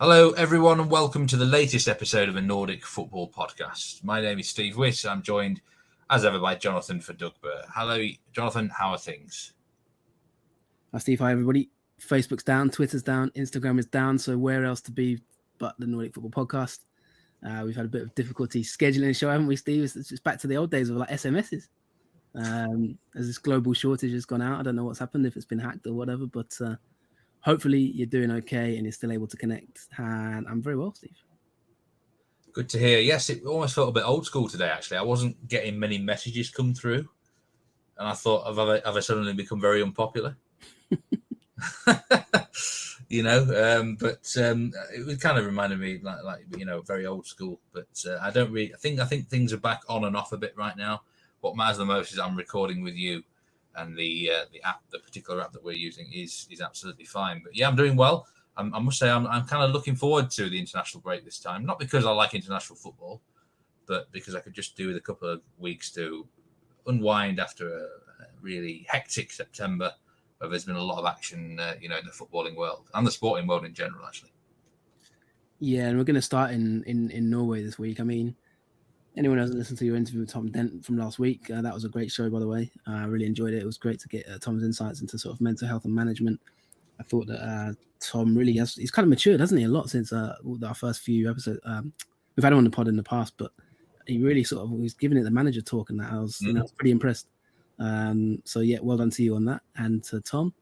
Hello, everyone, and welcome to the latest episode of a Nordic football podcast. My name is Steve Wyss. I'm joined, as ever, by Jonathan Fadugba. Hello, Jonathan. How are things? Hi, Steve. Hi, everybody. Facebook's down, Twitter's down, Instagram is down. So where else to be but the Nordic Football Podcast? We've had a bit of difficulty scheduling the show, haven't we, Steve? It's just back to the old days of like SMSs. As this global shortage has gone out, I don't know what's happened, if it's been hacked or whatever, but hopefully you're doing okay and you're still able to connect. And I'm very well, Steve. Good to hear. Yes, it almost felt a bit old school today, actually. I wasn't getting many messages come through. And I thought, have I suddenly become very unpopular? But it kind of reminded me like very old school. But I think things are back on and off a bit right now. What matters the most is I'm recording with you, and the particular app that we're using is absolutely fine. But yeah, I'm doing well. I must say I'm kind of looking forward to the international break this time. Not because I like international football, but because I could just do with a couple of weeks to unwind after a really hectic September, where there's been a lot of action, in the footballing world and the sporting world in general, actually. Yeah, and we're going to start in Norway this week. I mean, anyone who hasn't listened to your interview with Tom Dent from last week, that was a great show, by the way. I really enjoyed it. It was great to get Tom's insights into sort of mental health and management. I thought that Tom really he's kind of matured, hasn't he, a lot since our first few episodes. We've had him on the pod in the past, but he really sort of was giving it the manager talk, and that I was pretty impressed. So yeah, well done to you on that, and to Tom.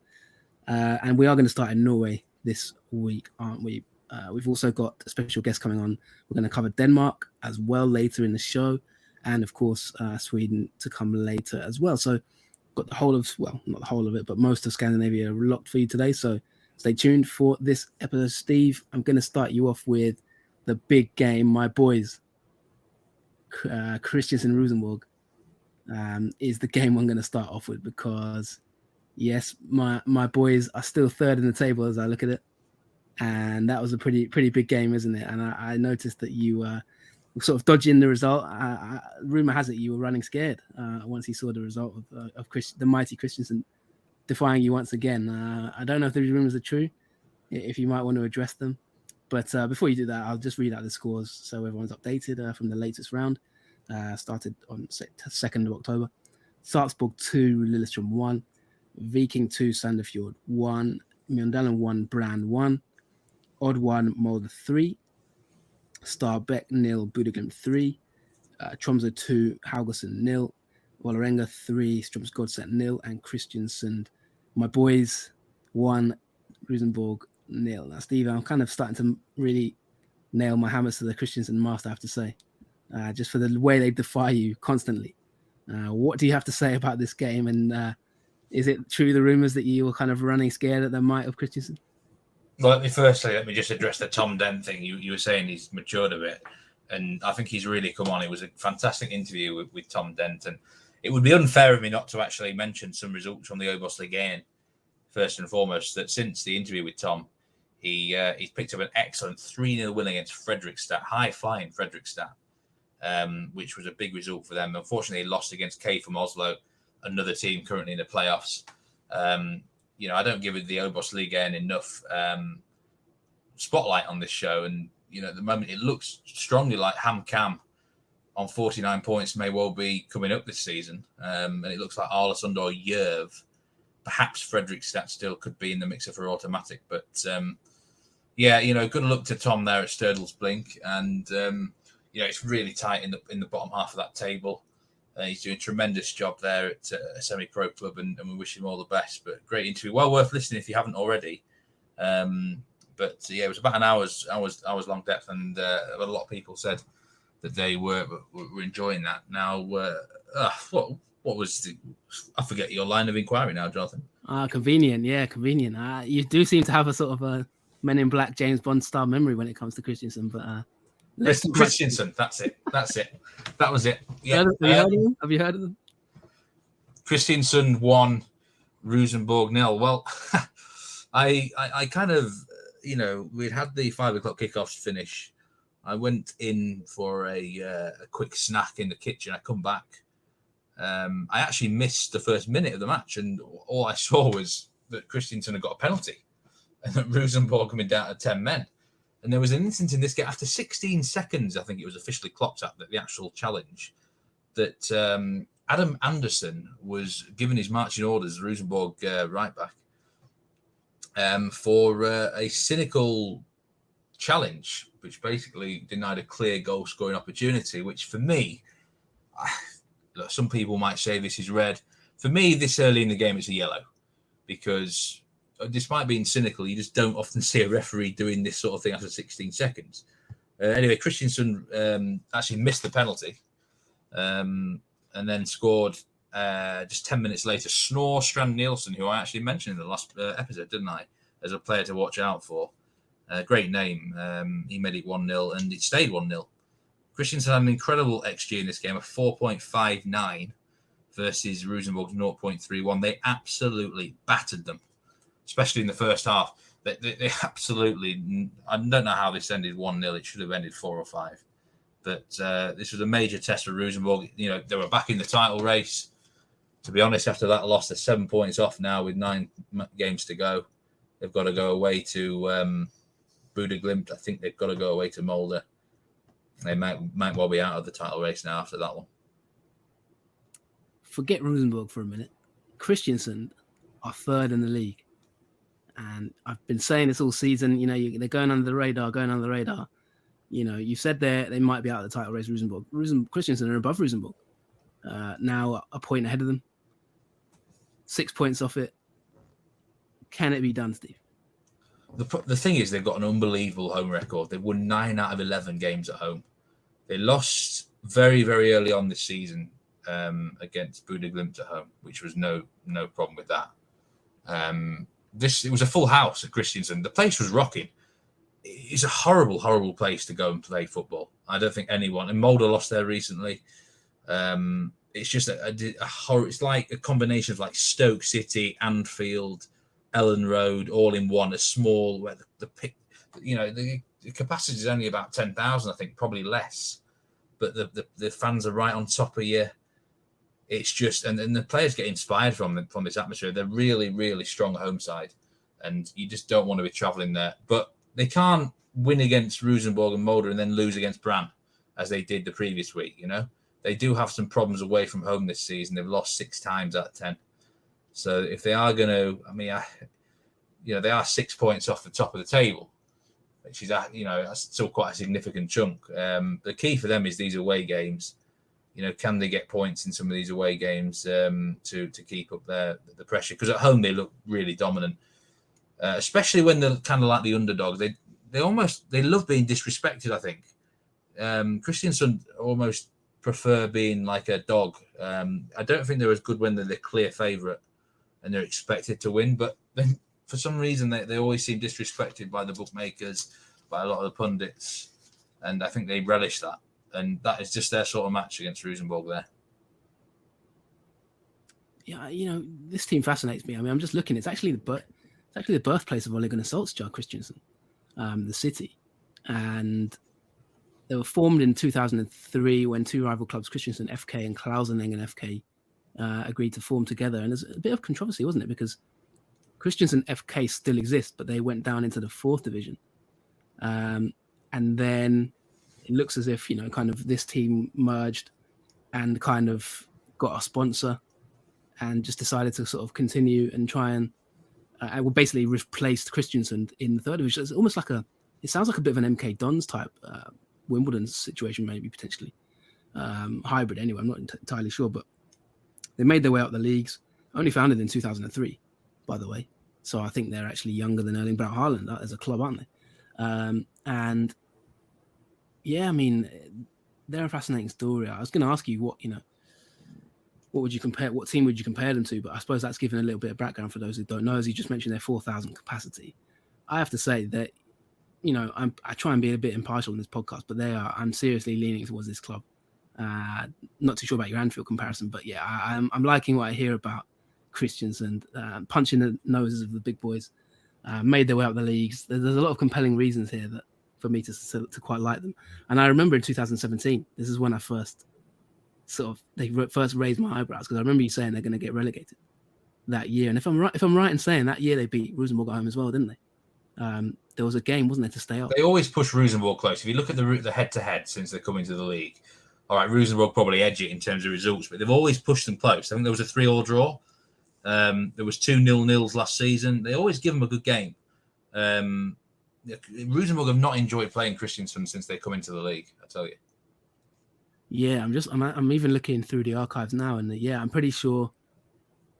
And we are going to start in Norway this week, aren't we? We've also got a special guest coming on. We're going to cover Denmark as well later in the show, and of course Sweden to come later as well. So got the whole of, well, not the whole of it, but most of Scandinavia locked for you today. So stay tuned for this episode. Steve, I'm going to start you off with the big game, my boys. Kristiansund Rosenborg is the game I'm going to start off with, because yes, my boys are still third in the table as I look at it. And that was a pretty big game, isn't it? And I noticed that you were sort of dodging the result. Rumor has it you were running scared once you saw the result of the mighty Kristiansund defying you once again. I don't know if these rumors are true, if you might want to address them. But before you do that, I'll just read out the scores so everyone's updated from the latest round. Started on 2nd of October. Salzburg 2, Lillestrøm 1. Viking 2, Sandefjord 1. Mjøndalen 1, Brand 1. Odd 1, Molde 3. Stabæk 0, Bodø/Glimt 3. Tromsø 2, Haugesund 0. Vålerenga 3, Strømsgodset 0. And Kristiansund, my boys, 1, Rosenborg 0. Now, Steve, I'm kind of starting to really nail my hammers to the Kristiansund mast, I have to say, just for the way they defy you constantly. What do you have to say about this game? And is it true, the rumors that you were kind of running scared at the might of Kristiansund? Well, let me just address the Tom Dent thing. You were saying he's matured a bit, and I think he's really come on. It was a fantastic interview with Tom Dent, and it would be unfair of me not to actually mention some results from the Obos-ligaen first and foremost. That since the interview with Tom, he's picked up an excellent 3-0 win against Fredrikstad, high-flying Fredrikstad, which was a big result for them. Unfortunately, he lost against K from Oslo, another team currently in the playoffs. I don't give it the Obos-ligaen enough spotlight on this show. And, at the moment, it looks strongly like HamKam on 49 points may well be coming up this season. And it looks like Arlesund or Jerv, perhaps Fredrikstad still could be in the mixer for automatic. But, good luck to Tom there at Sturdals Blink. And, it's really tight in the bottom half of that table. He's doing a tremendous job there at a semi-pro club, and we wish him all the best. But great interview, well worth listening if you haven't already. It was about an hour's long depth, and a lot of people said that they were enjoying that. Now, what was I forget your line of inquiry now, Jonathan? Convenient. You do seem to have a sort of a Men in Black James Bond style memory when it comes to Kristiansund, but. Kristiansund, that's it. That was it. Yeah. Have you heard of them? Kristiansund 1, Rosenborg 0. Well, I kind of, we'd had the 5 o'clock kickoffs finish. I went in for a quick snack in the kitchen. I come back. I actually missed the first minute of the match, and all I saw was that Kristiansund had got a penalty, and that Rosenborg coming down to 10 men. And there was an instance in this game after 16 seconds, I think it was officially clocked at the actual challenge, that Adam Anderson was given his marching orders, Rosenborg right back, for a cynical challenge, which basically denied a clear goal scoring opportunity, which for me, look, some people might say this is red. For me, this early in the game, it's a yellow, because despite being cynical, you just don't often see a referee doing this sort of thing after 16 seconds. Anyway, Kristiansund actually missed the penalty and then scored just 10 minutes later. Snor Strand Nielsen, who I actually mentioned in the last episode, didn't I, as a player to watch out for. Great name. He made it 1-0 and it stayed 1-0. Kristiansund had an incredible XG in this game of 4.59 versus Rosenborg's 0.31. They absolutely battered them, especially in the first half. They absolutely, I don't know how this ended 1-0. It should have ended 4 or 5. But this was a major test for Rosenborg. You know, they were back in the title race. To be honest, after that loss, they're 7 points off now with 9 games to go. They've got to go away to Budeglimt. I think they've got to go away to Molde. They might well be out of the title race now after that one. Forget Rosenborg for a minute. Kristiansund are third in the league. And I've been saying this all season, you know, they're going under the radar. You know, you said they might be out of the title race, Rosenborg. Kristiansund are above Rosenborg. Now a point ahead of them. 6 points off it. Can it be done, Steve? The thing is, they've got an unbelievable home record. They've won 9 out of 11 games at home. They lost very, very early on this season against Budeglimt at home, which was no problem with that. It was a full house at Kristiansund. The place was rocking. It's a horrible, horrible place to go and play football. I don't think anyone. And Molde lost there recently. It's just a horror. It's like a combination of like Stoke City, Anfield, Ellen Road, all in one. A small where the capacity is only about 10,000, I think, probably less. But the fans are right on top of you. It's just, and the players get inspired from this atmosphere. They're really, really strong home side, and you just don't want to be travelling there. But they can't win against Rosenborg and Molde and then lose against Brann, as they did the previous week. You know, they do have some problems away from home this season. They've lost 6 times out of 10. So if they are going to, they are 6 points off the top of the table, which is, that's still quite a significant chunk. The key for them is these away games. You know, can they get points in some of these away games to keep up the pressure? Because at home they look really dominant, especially when they're kind of like the underdogs. They love being disrespected. I think Kristiansund almost prefer being like a dog. I don't think they're as good when they're the clear favourite and they're expected to win, but then for some reason they always seem disrespected by the bookmakers, by a lot of the pundits, and I think they relish that. And that is just their sort of match against Rosenborg there. Yeah, this team fascinates me. I mean, I'm just looking. It's actually the birthplace of Ole Gunnar Solskjaer, Kristiansund, the city. And they were formed in 2003 when 2 rival clubs, Kristiansund FK and Klausenengen FK, agreed to form together. And there's a bit of controversy, wasn't it? Because Kristiansund FK still exists, but they went down into the 4th division. And then it looks as if, kind of this team merged and kind of got a sponsor and just decided to sort of continue and try and basically replaced Kristiansund in the 3rd division. It's almost like it sounds like a bit of an MK Dons type Wimbledon situation, maybe potentially hybrid anyway. I'm not entirely sure, but they made their way up the leagues, only founded in 2003, by the way. So I think they're actually younger than Erling Braut Haaland as a club, aren't they? And yeah, I mean, they're a fascinating story. I was going to ask you what team would you compare them to? But I suppose that's given a little bit of background for those who don't know. As you just mentioned, their 4,000 capacity. I have to say that, I try and be a bit impartial in this podcast, but I'm seriously leaning towards this club. Not too sure about your Anfield comparison, but yeah, I'm liking what I hear about Kristiansund, punching the noses of the big boys, made their way up the leagues. There's a lot of compelling reasons here for me to quite like them. And I remember in 2017, this is when I first raised my eyebrows, because I remember you saying they're going to get relegated that year. And if I'm right in saying that year they beat Rosenborg at home as well, didn't they? there was a game, wasn't there, to stay up? They always push Rosenborg close. If you look at the head-to-head since they come into the league, all right, Rosenborg probably edge it in terms of results, but they've always pushed them close. I think there was a 3-3 draw. There was 2 0-0 last season. They always give them a good game. Rosenborg have not enjoyed playing Kristiansund since they come into the league, I tell you. Yeah, I'm even looking through the archives now, and I'm pretty sure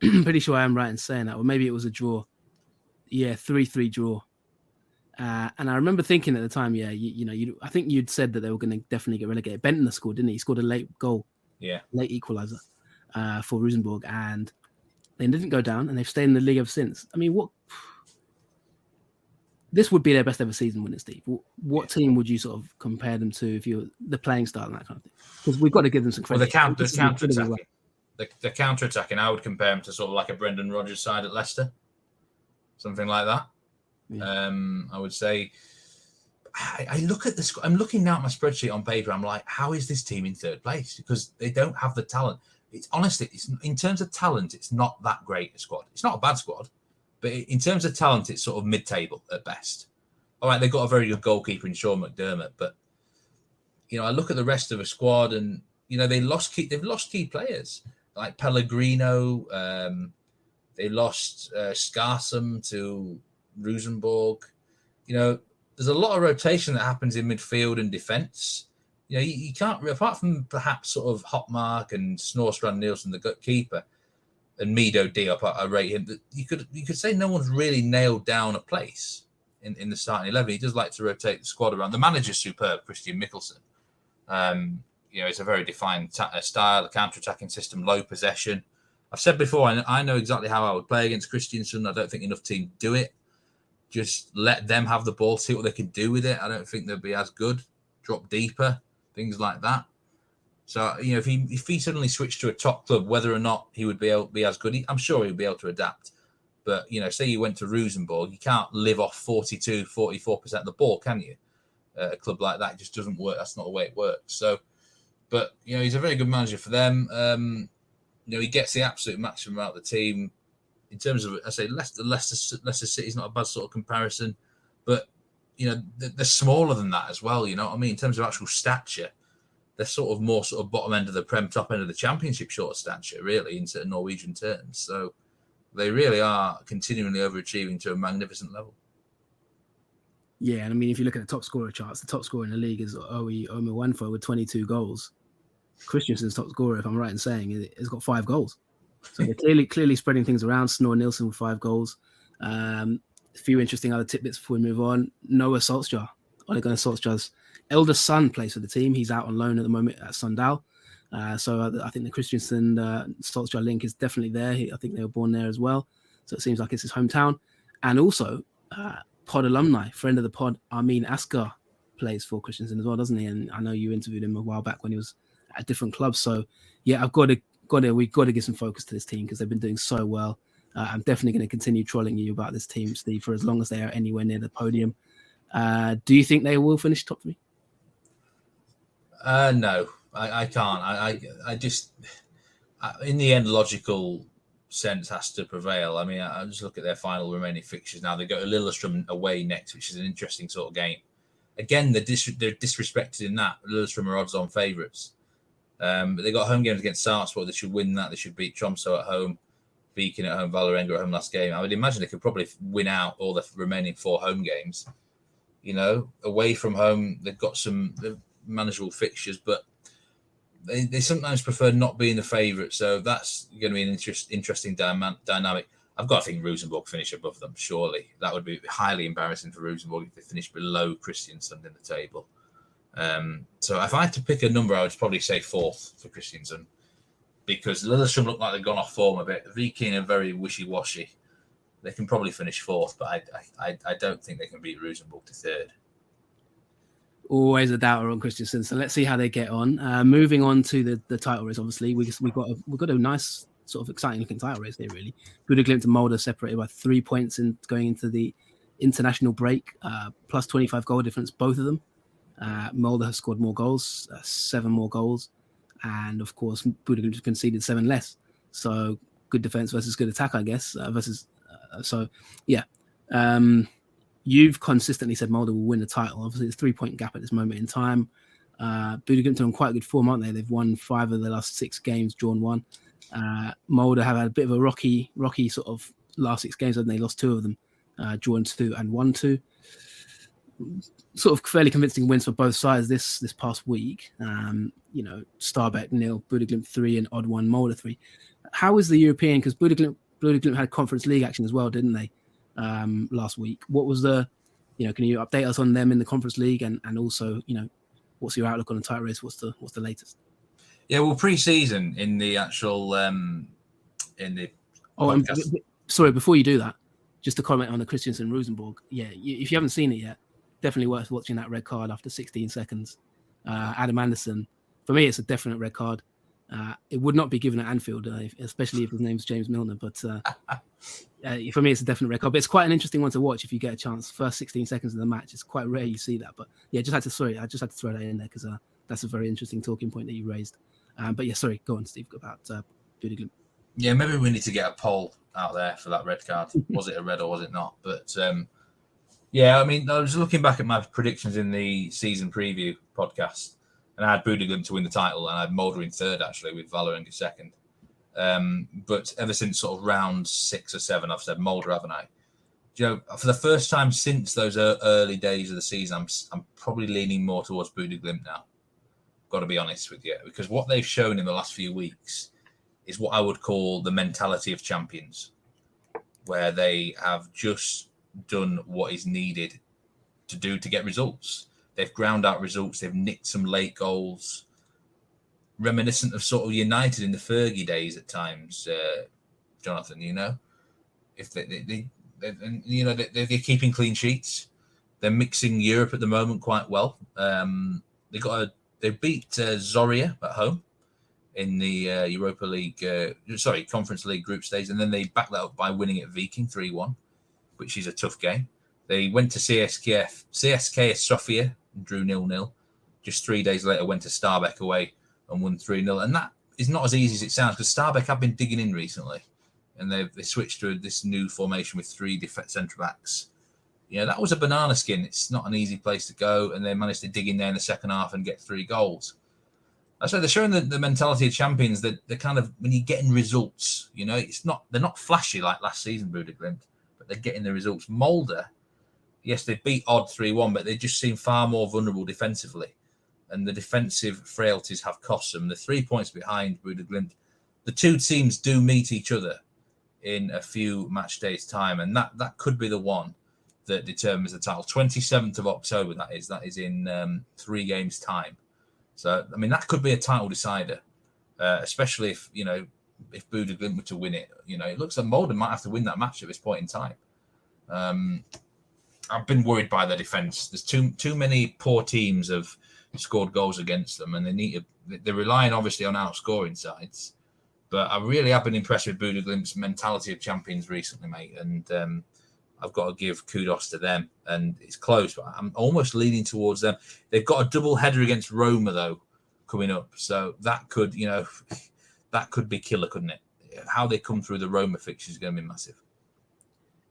I am right in saying that, or maybe it was a draw. Yeah, 3-3 draw. And I remember thinking at the time, I think you'd said that they were going to definitely get relegated. Bentner scored, didn't he? He scored a late goal, late equaliser for Rosenborg, and they didn't go down, and they've stayed in the league ever since. I mean, this would be their best ever season, wouldn't it, Steve? What team would you sort of compare them to if you're the playing style and that kind of thing? Because we've got to give them some credit. Well, the counter-attacking, I would compare them to sort of like a Brendan Rodgers side at Leicester, something like that. Yeah. I would say. I look at this. I'm looking now at my spreadsheet on paper. I'm like, how is this team in third place? Because they don't have the talent. It's honestly, in terms of talent, it's not that great a squad. It's not a bad squad, but in terms of talent, it's sort of mid-table at best. All right, they've got a very good goalkeeper in Sean McDermott, but I look at the rest of the squad, and they've lost key players like Pellegrino. They lost Skarsum to Rosenborg. There's a lot of rotation that happens in midfield and defence. You can't, apart from perhaps sort of Hopmark and Snorstrand Nielsen, the keeper, and Mido Diop, I rate him. You could say no one's really nailed down a place in the starting 11. He does like to rotate the squad around. The manager's superb, Christian Mikkelsen. It's a very defined style, a counter-attacking system, low possession. I've said before, I know exactly how I would play against Kristiansund. I don't think enough teams do it. Just let them have the ball, see what they can do with it. I don't think they'll be as good. Drop deeper, things like that. So, if he suddenly switched to a top club, whether or not he would be as good, I'm sure he would be able to adapt. But, say you went to Rosenborg, you can't live off 42, 44% of the ball, can you? A club like that just doesn't work. That's not the way it works. So, but, he's a very good manager for them. He gets the absolute maximum out of the team. In terms of, I say, Leicester City's not a bad sort of comparison, but they're smaller than that as well. You know what I mean? In terms of actual stature, they're sort of more sort of bottom end of the Prem, top end of the Championship sort of stature, really, in certain Norwegian terms. So they really are continually overachieving to a magnificent level. Yeah, and I mean, if you look at the top scorer charts, the top scorer in the league is Owe Omewanfo with 22 goals. Christiansen's top scorer, if I'm right in saying, has got 5 goals. So they're clearly spreading things around. Snor Nielsen with 5 goals. A few interesting other tidbits before we move on. Noah Solskjaer, Ole Gunnar Solskjaer's eldest son, plays for the team. He's out on loan at the moment at Sundal. So I think the Kristiansund Solskjaer link is definitely there. I think they were born there as well. So it seems like it's his hometown. And also, pod alumni, friend of the pod, Armin Askar, plays for Kristiansund as well, doesn't he? And I know you interviewed him a while back when he was at different clubs. So yeah, we've got to give some focus to this team because they've been doing so well. I'm definitely going to continue trolling you about this team, Steve, for as long as they are anywhere near the podium. Do you think they will finish top 3? No, I can't. I just, in the end, logical sense has to prevail. I mean, I just look at their final remaining fixtures now. They go to Lillestrøm away next, which is an interesting sort of game. Again, they're disrespected in that. Lillestrøm are odds-on favourites. But they got home games against Sarpsborg. They should win that. They should beat Tromsø at home, Viking at home, Vålerenga at home last game. I would imagine they could probably win out all the remaining 4 home games. Away from home, they've got some manageable fixtures, but they sometimes prefer not being the favourite. So that's going to be an interesting dynamic. I've got to think Rosenborg finish above them, surely. That would be highly embarrassing for Rosenborg if they finish below Kristiansund in the table. So if I had to pick a number, I would probably say 4th for Kristiansund, because Lillestrøm look like they've gone off form a bit. Viking are very wishy-washy. They can probably finish 4th, but I don't think they can beat Rosenborg to 3rd. Always a doubter on Kristiansund, so let's see how they get on. Moving on to the title race, obviously, we've got a nice sort of exciting looking title race here, really. Bodø/Glimt and Molde separated by 3 points in going into the international break, plus 25 goal difference, both of them. Molde has scored more goals, 7 more goals, and of course Bodø/Glimt conceded 7 less. So good defense versus good attack, I guess. you've consistently said Molde will win the title. Obviously, it's a 3-point gap at this moment in time. Bodø/Glimt are on quite good form, aren't they? They've won 5 of the last 6 games, drawn 1. Molde have had a bit of a rocky sort of last 6 games, haven't they? Lost 2 of them, drawn 2 and won 2. Sort of fairly convincing wins for both sides this past week. Stabæk 0, Bodø/Glimt 3, and odd 1 Molde 3. How is the European? Because Bodø/Glimt had Conference League action as well, didn't they? Last week. What was the? Can you update us on them in the Conference League, and also what's your outlook on the title race? What's the latest? Yeah, well, pre-season in the actual sorry, before you do that, just to comment on the Kristiansund Rosenborg. Yeah, if you haven't seen it yet, definitely worth watching that red card after 16 seconds. Adam Anderson, for me, it's a definite red card. It would not be given at Anfield, especially if his name's James Milner. But for me, it's a definite red card. But it's quite an interesting one to watch if you get a chance. First 16 seconds of the match, it's quite rare you see that. But yeah, I just had to throw that in there because that's a very interesting talking point that you raised. But yeah, sorry, go on, Steve, about Bodø/Glimt. Yeah, maybe we need to get a poll out there for that red card. Was it a red or was it not? But yeah, I mean, I was looking back at my predictions in the season preview podcast, and I had Bodø/Glimt to win the title, and I had Molde in third, actually, with Vålerenga second. But ever since sort of round 6 or 7, I've said Molde, haven't I? For the first time since those early days of the season, I'm probably leaning more towards Bodø/Glimt now. Got to be honest with you, because what they've shown in the last few weeks is what I would call the mentality of champions, where they have just done what is needed to do to get results. They've ground out results. They've nicked some late goals, reminiscent of sort of United in the Fergie days at times. Jonathan, if they're keeping clean sheets. They're mixing Europe at the moment quite well. They beat Zorya at home in the Europa League, Conference League group stage, and then they backed that up by winning at Viking 3-1, which is a tough game. They went to CSKA Sofia and drew 0-0. Just 3 days later, went to Stabæk away and won 3-0. And that is not as easy as it sounds, because Stabæk have been digging in recently, and they switched to this new formation with 3 centre backs. That was a banana skin. It's not an easy place to go, and they managed to dig in there in the second half and get 3 goals. So they're showing the mentality of champions, that they're kind of, when you're getting results, they're not flashy like last season, Bodø/Glimt, but they're getting the results. Molde, yes, they beat odd 3-1, but they just seem far more vulnerable defensively, and the defensive frailties have cost them. The 3 points behind Bodø/Glimt. The two teams do meet each other in a few match days' time, and that could be the one that determines the title. 27th of October, that is in 3 games' time. So, I mean, that could be a title decider, especially if Bodø/Glimt were to win it. It looks like Molde might have to win that match at this point in time. I've been worried by their defence. There's too many poor teams have scored goals against them, and they're relying obviously on outscoring sides. But I really have been impressed with Bodø/Glimt's mentality of champions recently, mate, and I've got to give kudos to them. And it's close, but I'm almost leaning towards them. They've got a double header against Roma, though, coming up. So that could be killer, couldn't it? How they come through the Roma fixture is going to be massive.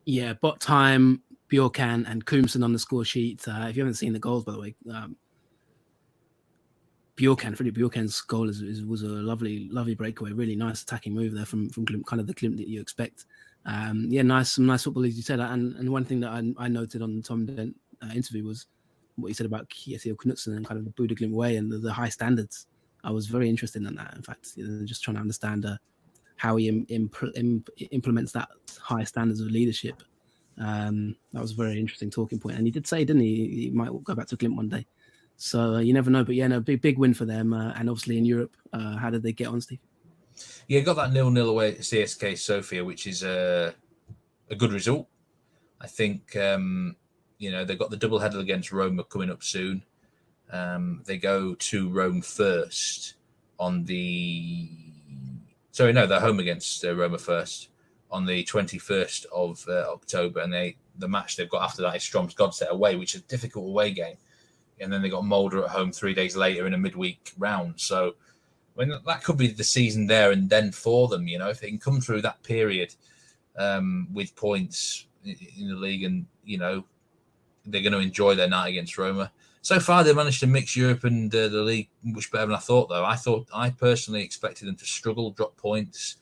Yeah, bot time, Bjorkan and Koomson on the score sheet. If you haven't seen the goals, by the way, Fredrik Bjorkan's goal was a lovely breakaway. Really nice attacking move there from Glimt, kind of the Glimt that you expect. Some nice football, as you said. And one thing that I noted on the Tom Dent interview was what he said about Kjetil Knutsen and kind of the Bodø/Glimt way and the high standards. I was very interested in that. In fact, just trying to understand how he implements that high standards of leadership. That was a very interesting talking point. And he did say, didn't he, he might go back to Glimt one day. So you never know. But yeah, no, big win for them. And obviously in Europe, how did they get on, Steve? Yeah, got that 0-0 away at CSKA Sofia, which is a good result. I think, they've got the double header against Roma coming up soon. They go to Rome first they're home against Roma first on the 21st of October. And the match they've got after that is Strømsgodset away, which is a difficult away game. And then they got Molde at home 3 days later in a midweek round. So that could be the season there and then for them, if they can come through that period with points in the league and, they're going to enjoy their night against Roma. So far, they managed to mix Europe and the league much better than I thought, though. I personally expected them to struggle, drop points,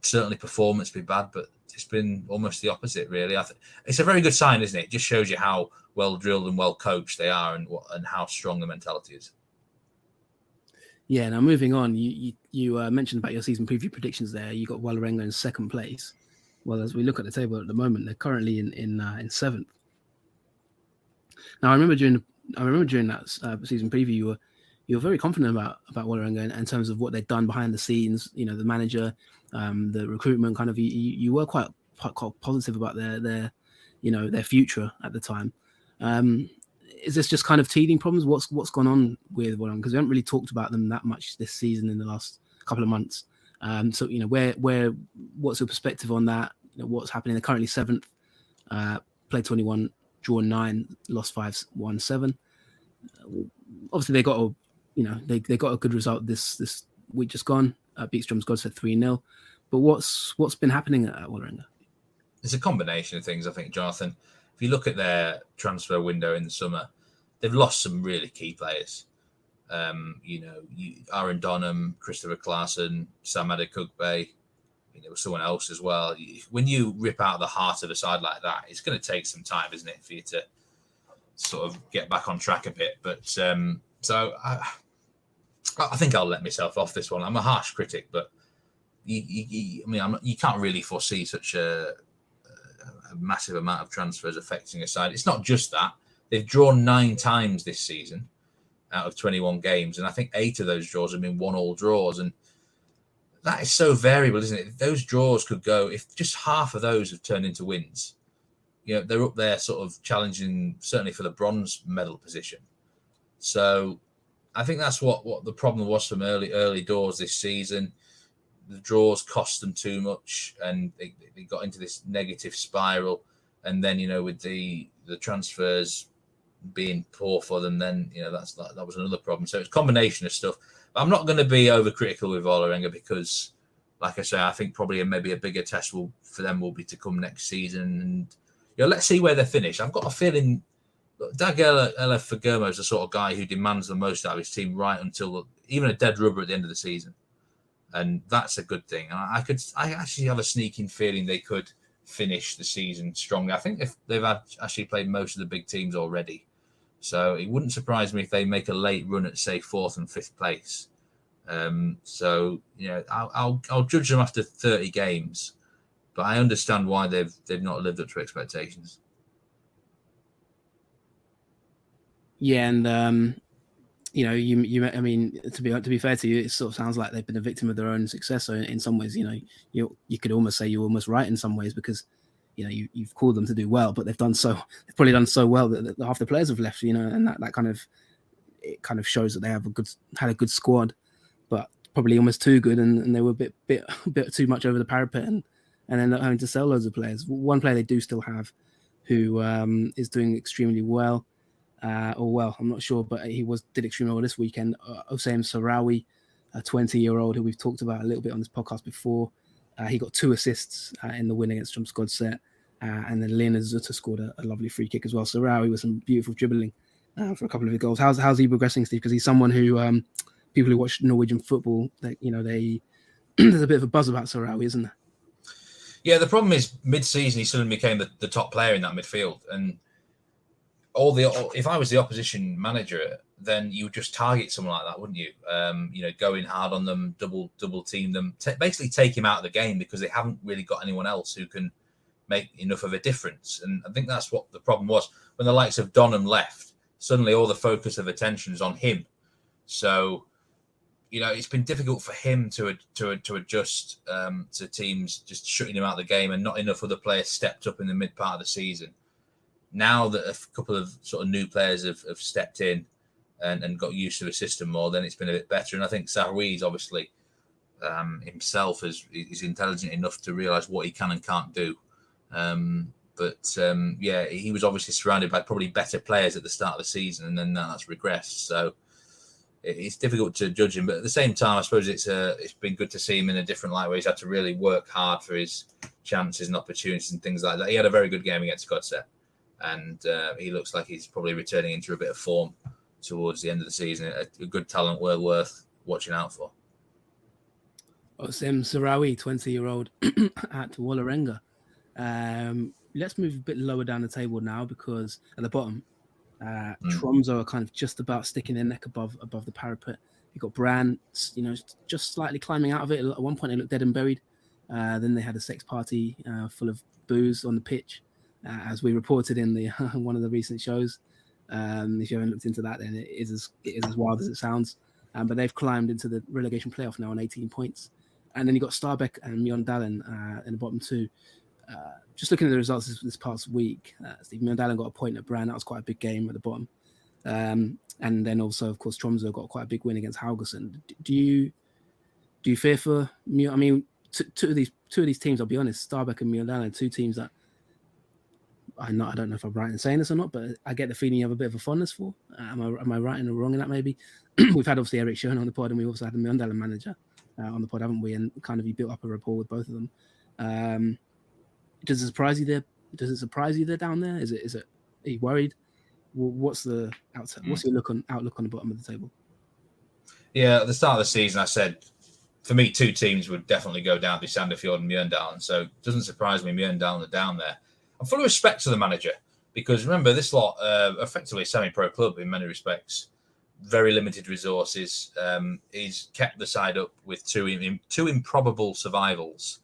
certainly performance be bad, but it's been almost the opposite, really. It's a very good sign, isn't it? It just shows you how well drilled and well coached they are, and how strong the mentality is. Yeah. Now moving on, you mentioned about your season preview predictions there. You got Vålerenga in second place. Well, as we look at the table at the moment, they're currently in seventh. Now, I remember during that season preview, you were very confident about Vålerenga in terms of what they'd done behind the scenes. You know, the manager, the recruitment. Kind of, you were quite positive about their future at the time. Is this just kind of teething problems? What's gone on with Vålerenga? Because we haven't really talked about them that much this season in the last couple of months. So what's your perspective on that? What's happening? They're currently seventh, played 21, drawn 9, lost 5, won 7. Obviously, they got a good result this week just gone. Beat Strømsgodset 3-0. But what's been happening at Vålerenga? It's a combination of things, I think, Jonathan. If you look at their transfer window in the summer, they've lost some really key players. Aaron Donham, Christopher Claassen, Sam Adekugbe, someone else as well. When you rip out the heart of a side like that, it's going to take some time, isn't it, for you to sort of get back on track a bit. But so I think I'll let myself off this one. I'm a harsh critic, but you can't really foresee such a massive amount of transfers affecting a side. It's not just that. They've drawn 9 times this season out of 21 games, and I think 8 of those draws have been 1-1 draws, and that is so variable, isn't it? Those draws could go, if just half of those have turned into wins, they're up there sort of challenging, certainly for the bronze medal position. So I think that's what the problem was from early doors this season. The draws cost them too much, and they got into this negative spiral. And then, with the transfers being poor for them, then that was another problem. So it's a combination of stuff. But I'm not going to be overcritical with Vålerenga because, like I say, I think probably maybe a bigger test for them will be to come next season. And let's see where they finish. I've got a feeling Dag Elef Fagermo is the sort of guy who demands the most out of his team right until even a dead rubber at the end of the season. And that's a good thing. And I actually have a sneaking feeling they could finish the season strong. I think they've actually played most of the big teams already. So it wouldn't surprise me if they make a late run at, say, 4th and 5th place. I'll judge them after 30 games, but I understand why they've not lived up to expectations. Yeah, and to be fair to you, it sort of sounds like they've been a victim of their own success. So in some ways, you could almost say you're almost right in some ways because you've called them to do well, but they've probably done so well that half the players have left. And that kind of shows that they have had a good squad, but probably almost too good, and they were a bit too much over the parapet, and ended up having to sell loads of players. One player they do still have, who is doing extremely well. I'm not sure, but he did extremely well this weekend. Osam Sarawi, a 20-year-old who we've talked about a little bit on this podcast before. He got 2 assists in the win against Strømsgodset, and then Lena Zutta scored a lovely free kick as well. Sarawi with some beautiful dribbling for a couple of his goals. How's he progressing, Steve? Because he's someone who people who watch Norwegian football, there's a bit of a buzz about Sarawi, isn't there? Yeah, the problem is mid-season he suddenly became the top player in that midfield, and if I was the opposition manager, then you would just target someone like that, wouldn't you? Going hard on them, double team them, basically take him out of the game because they haven't really got anyone else who can make enough of a difference. And I think that's what the problem was. When the likes of Donham left, suddenly all the focus of attention is on him. So, it's been difficult for him to adjust to teams just shutting him out of the game, and not enough other players stepped up in the mid part of the season. Now that a couple of sort of new players have stepped in and got used to the system more, then it's been a bit better. And I think Sahraoui obviously himself is intelligent enough to realise what he can and can't do. He was obviously surrounded by probably better players at the start of the season, and then that's regressed. So it's difficult to judge him. But at the same time, I suppose it's been good to see him in a different light where he's had to really work hard for his chances and opportunities and things like that. He had a very good game against Godset. and he looks like he's probably returning into a bit of form towards the end of the season. A good talent worth watching out for. Osem Sarawi, 20-year-old at Wolarenga. Let's move a bit lower down the table now, because at the bottom, Tromsø are kind of just about sticking their neck above the parapet. You've got Brann, just slightly climbing out of it. At one point, they looked dead and buried. Then they had a sex party full of booze on the pitch, as we reported in the one of the recent shows. If you haven't looked into that, then it is as wild as it sounds. But they've climbed into the relegation playoff now on 18 points. And then you got Stabæk and Mjøndalen in the bottom two. Just looking at the results this past week, Steve, Mjøndalen got a point at Brann. That was quite a big game at the bottom. And then also, of course, Tromsø got quite a big win against Haugesund. Do you fear for I mean, two of these teams, I'll be honest, Stabæk and Mjøndalen, two teams that I don't know if I'm right in saying this or not, but I get the feeling you have a bit of a fondness for. Am I right and wrong in that? Maybe we've had obviously Erik Schön on the pod, and we also had the Mjøndalen manager on the pod, haven't we? And kind of you built up a rapport with both of them. Does it surprise you there? Does it surprise you they're down there? Is it? Are you worried? What's the outside? What's your outlook on the bottom of the table? Yeah, at the start of the season, I said for me, two teams would definitely go down to Sandefjord and Mjøndalen. So it doesn't surprise me Mjøndalen are down there. I'm full of respect to the manager, because remember, this lot effectively a semi-pro club in many respects. Very limited resources. He's kept the side up with two improbable survivals,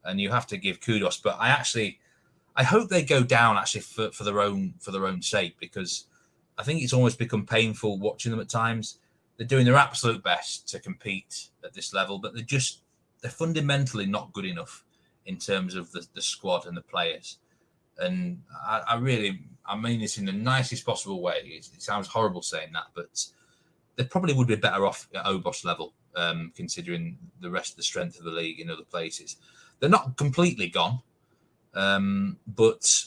and you have to give kudos. But I hope they go down actually for their own sake, because I think it's almost become painful watching them at times. They're doing their absolute best to compete at this level, but they're fundamentally not good enough in terms of the squad and the players. And I mean this in the nicest possible way. It sounds horrible saying that, but they probably would be better off at OBOS level, considering the rest of the strength of the league in other places. They're not completely gone, but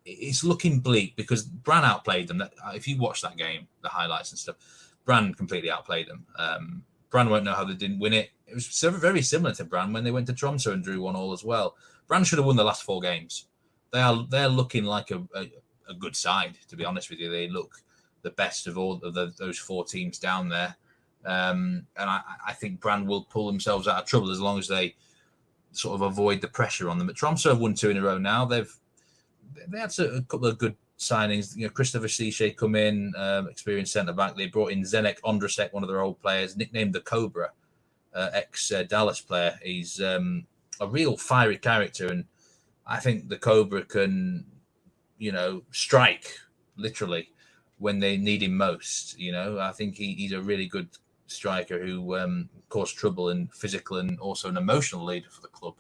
it's looking bleak because Brann outplayed them. If you watch that game, the highlights and stuff, Brann completely outplayed them. Brann won't know how they didn't win it. It was very similar to Brann when they went to Tromsø and drew 1-1 as well. Brann should have won the last 4 games. They're looking like a good side, to be honest with you. They look the best of all of those 4 teams down there. And I think Brann will pull themselves out of trouble as long as they sort of avoid the pressure on them. But Tromsø have won 2 in a row now. They had a couple of good signings. You know, Christopher Cichet come in, experienced centre-back. They brought in Zdeněk Ondrášek, one of their old players, nicknamed the Cobra, ex-Dallas player. He's a real fiery character, and I think the Cobra can, strike literally when they need him most. I think he's a really good striker who caused trouble and physical and also an emotional leader for the club.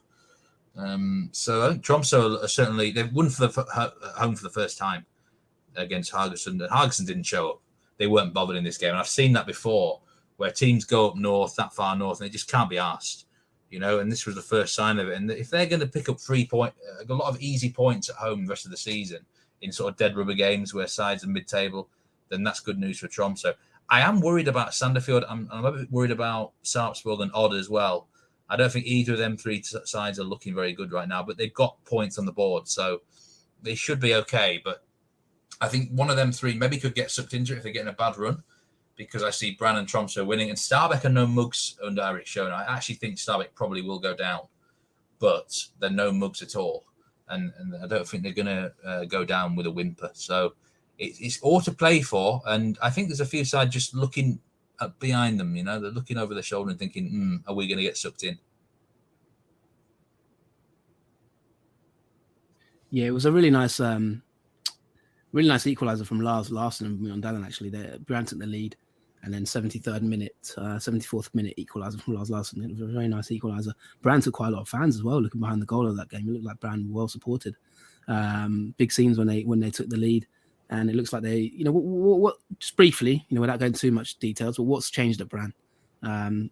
So I think Tromsø are certainly, they've won home for the first time against Haugesund. And Haugesund didn't show up. They weren't bothered in this game. And I've seen that before, where teams go up north, that far north, and they just can't be arsed. And this was the first sign of it. And if they're going to pick up 3 points, a lot of easy points at home the rest of the season in sort of dead rubber games where sides are mid-table, then that's good news for Tromsø. I am worried about Sandefjord. I'm a bit worried about Sarpsborg and Odd as well. I don't think either of them 3 sides are looking very good right now, but they've got points on the board, so they should be okay. But I think one of them 3 maybe could get sucked into it if they're getting a bad run, because I see Brann and Tromsø winning. And Stabæk are no mugs under Erik Schön. I actually think Stabæk probably will go down, but they're no mugs at all. And I don't think they're going to go down with a whimper. So it's all to play for. And I think there's a few sides just looking behind them. They're looking over their shoulder and thinking, are we going to get sucked in? Yeah, it was a really nice equaliser from Lars Larsson and Mjøndalen, actually. Brann took the lead, and then 74th minute equaliser from Lars Larsson. It was a very nice equaliser. Brann took quite a lot of fans as well, looking behind the goal of that game. It looked like Brann were well supported. Big scenes when they took the lead, and it looks like they, what just briefly, without going too much details, but what's changed at Brann?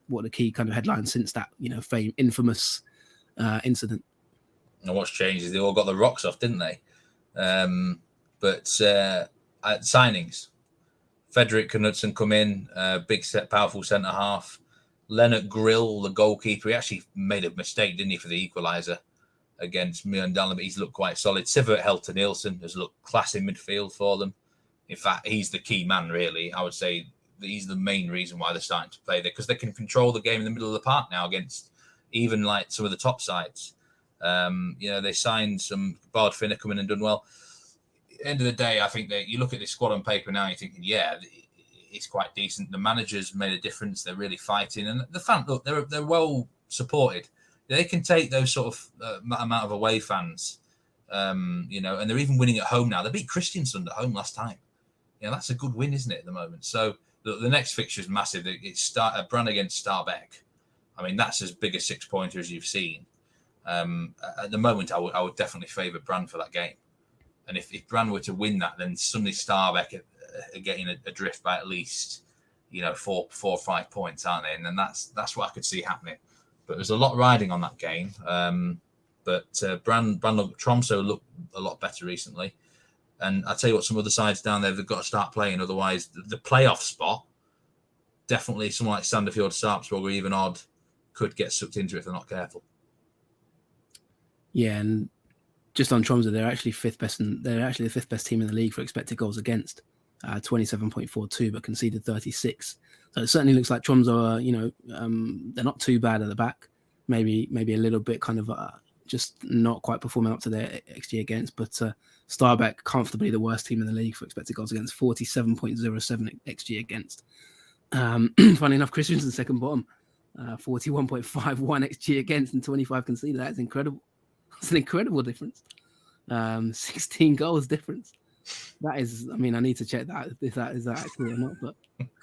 What are the key kind of headlines since that, infamous incident? And what's changed is they all got the rocks off, didn't they? But at signings, Fredrik Knudsen come in, big set, powerful centre half. Lennart Grill, the goalkeeper, he actually made a mistake, didn't he, for the equaliser? against Mjøndalen, but he's looked quite solid. Sivert Helter Nielsen has looked class in midfield for them. In fact, he's the key man, really. I would say he's the main reason why they're starting to play there, because they can control the game in the middle of the park now against even like some of the top sides. They signed some Bard Finner coming and done well. At the end of the day, I think that you look at this squad on paper now, you're thinking, yeah, it's quite decent. The manager's made a difference. They're really fighting. And the fans, look, they're well supported. They can take those sort of amount of away fans, and they're even winning at home now. They beat Kristiansund at home last time. That's a good win, isn't it, at the moment? So the next fixture is massive. It's Brann against Stabæk. I mean, that's as big a 6-pointer as you've seen. At the moment, I would definitely favour Brann for that game. And if Brann were to win that, then suddenly Stabæk are getting adrift by at least, 4 or 5 points, aren't they? And then that's what I could see happening. But there's a lot riding on that game. But Tromsø looked a lot better recently. And I tell you what, some other sides down there, they've got to start playing. Otherwise, the playoff spot, definitely someone like Sandefjord, Sarpsborg, or even Odd could get sucked into it if they're not careful. Yeah, and just on Tromsø, they're actually the fifth best team in the league for expected goals against, 27.42, but conceded 36. So it certainly looks like Tromsø are, they're not too bad at the back. Maybe a little bit kind of just not quite performing up to their XG against, but Stabæk comfortably the worst team in the league for expected goals against, 47.07 XG against. Funny enough, Kristiansund second bottom, 41.51 XG against and 25 conceded. That's incredible. That's an incredible difference. 16 goals difference. That is, I need to check that if that is accurate or not, but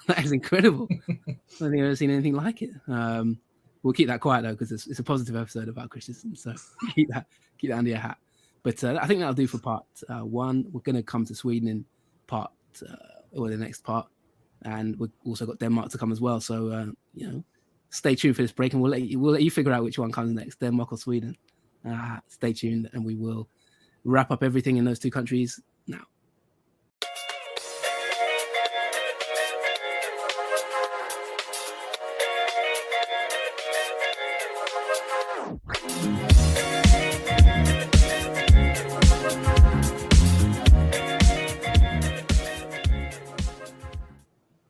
that is incredible. I don't think I've ever seen anything like it. We'll keep that quiet though, because it's a positive episode about Kristiansund, so keep that under your hat. But I think that'll do for part 1. We're going to come to Sweden in part or the next part, and we've also got Denmark to come as well. So stay tuned for this break, and we'll let you figure out which one comes next, Denmark or Sweden. Stay tuned, and we will wrap up everything in those two countries now.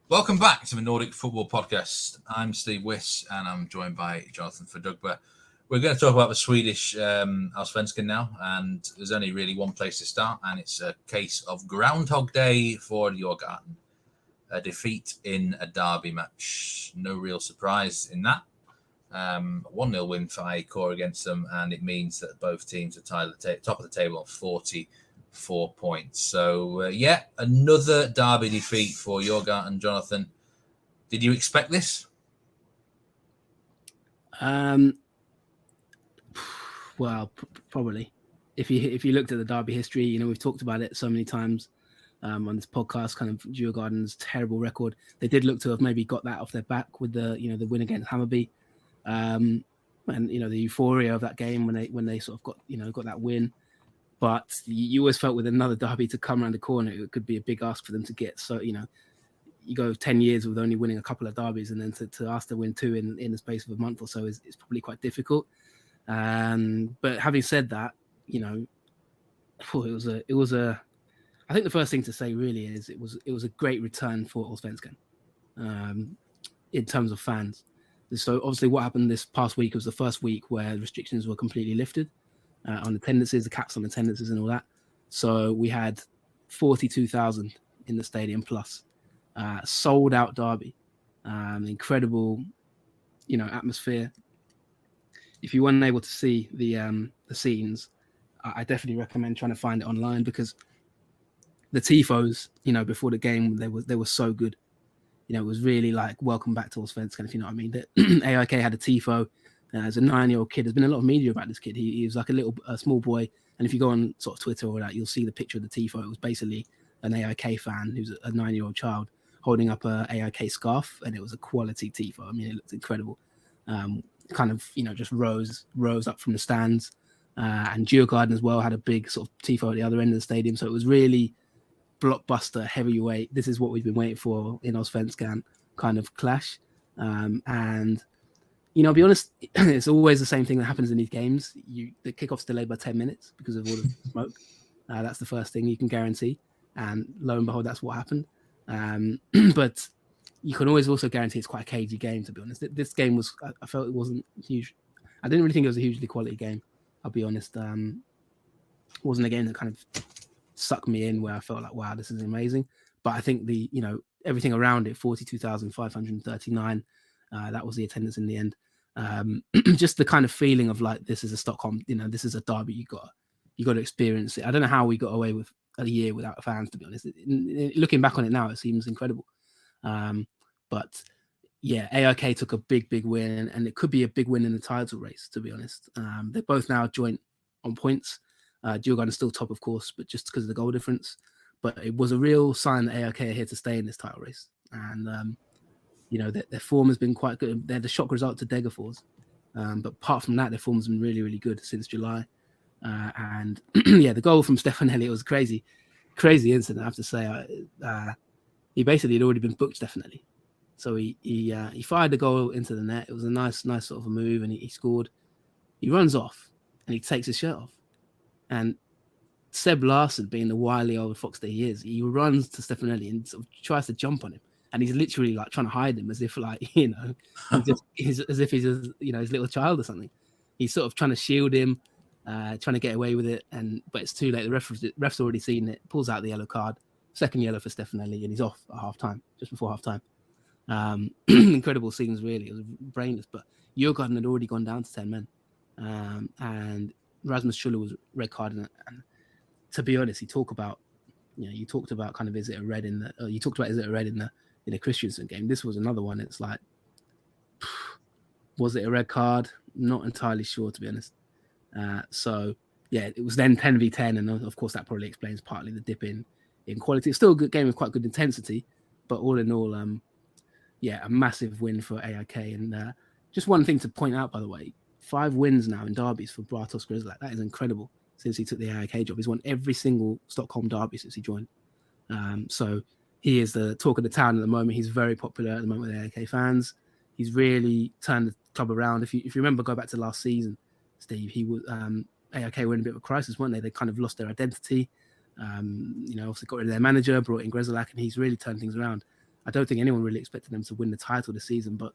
Welcome back to the Nordic Football Podcast. I'm Steve Wyss, and I'm joined by Jonathan Fadugba. We're going to talk about the Swedish Allsvenskan now, and there's only really one place to start, and it's a case of Groundhog Day for Djurgården. A defeat in a derby match. No real surprise in that. 1-0 win for AIK against them, and it means that both teams are tied at the top of the table on 44 points. So, another derby defeat for Djurgården. Jonathan, did you expect this? Well, probably. If you looked at the derby history, we've talked about it so many times on this podcast. Kind of Djurgården's terrible record. They did look to have maybe got that off their back with the the win against Hammarby, and the euphoria of that game when they sort of got that win. But you always felt with another derby to come around the corner, it could be a big ask for them to get. So you go 10 years with only winning a couple of derbies, and then to ask to win 2 in the space of a month or so is probably quite difficult. But having said that, it was a. I think the first thing to say really is it was a great return for Allsvenskan, in terms of fans. So obviously, what happened this past week was the first week where restrictions were completely lifted on attendances, the caps on attendances, and all that. So we had 42,000 in the stadium plus, sold out derby, incredible, atmosphere. If you weren't able to see the scenes, I definitely recommend trying to find it online, because the tifos, before the game, they were so good. It was really like welcome back to Allsvenskan, if you know what I mean. AIK had a tifo as a 9-year-old kid. There's been a lot of media about this kid. He was like a small boy, and if you go on sort of Twitter or that, you'll see the picture of the tifo. It was basically an AIK fan who's a 9-year-old child holding up a AIK scarf, and it was a quality tifo. It looked incredible. Kind of just rose up from the stands, and Djurgården as well had a big sort of tifo at the other end of the stadium. So it was really blockbuster heavyweight. This is what we've been waiting for in Allsvenskan kind of clash, and I'll be honest, it's always the same thing that happens in these games. The kickoff's delayed by 10 minutes because of all the smoke. That's the first thing you can guarantee. And lo and behold, that's what happened. But you can always also guarantee it's quite a cagey game, to be honest. This game was, I felt it wasn't huge. I didn't really think it was a hugely quality game, I'll be honest. It wasn't a game that kind of sucked me in where I felt like, wow, this is amazing. But I think everything around it, 42,539, that was the attendance in the end. Just the kind of feeling of like, this is a Stockholm, this is a derby, you got to experience it. I don't know how we got away with a year without fans, to be honest. Looking back on it now, it seems incredible. But yeah, AIK took a big win, and it could be a big win in the title race, to be honest. They're both now joint on points. Djurgården is still top, of course, but just because of the goal difference. But it was a real sign that AIK are here to stay in this title race. And, their form has been quite good. They had the shock result to Degerfors. But apart from that, their form has been really, really good since July. And yeah, the goal from Stefan Elliott was crazy incident, I have to say. He basically had already been booked, definitely. So he fired the goal into the net. It was a nice sort of a move, and he scored. He runs off, and he takes his shirt off. And Seb Larsson, being the wily old fox that he is, he runs to Stefan Elliott and sort of tries to jump on him. And he's literally like trying to hide him as if like, he's as if he's his little child or something. He's sort of trying to shield him, trying to get away with it. But it's too late. The ref's already seen it, pulls out the yellow card, second yellow for Stefan Elliott, and he's off at half-time, just before half-time. Incredible scenes, really. It was brainless, but Djurgården had already gone down to 10 men. And Rasmus Schuller was red carded. And to be honest, you talked about kind of is it a red in the Kristiansund game. This was another one. It's like, was it a red card? Not entirely sure, to be honest. So yeah, it was then 10v10, and of course that probably explains partly the dip in quality. It's still a good game with quite good intensity, but all in all, a massive win for AIK. And just one thing to point out, by the way, 5 wins now in derbies for Bartosz Grzelak. That is incredible. Since he took the AIK job, he's won every single Stockholm derby since he joined. So he is the talk of the town at the moment. He's very popular at the moment with AIK fans. He's really turned the club around. If you remember, go back to last season, Steve, he was AIK were in a bit of a crisis, weren't they? They kind of lost their identity. Also got rid of their manager, brought in Grzelak, and he's really turned things around. I don't think anyone really expected them to win the title this season, but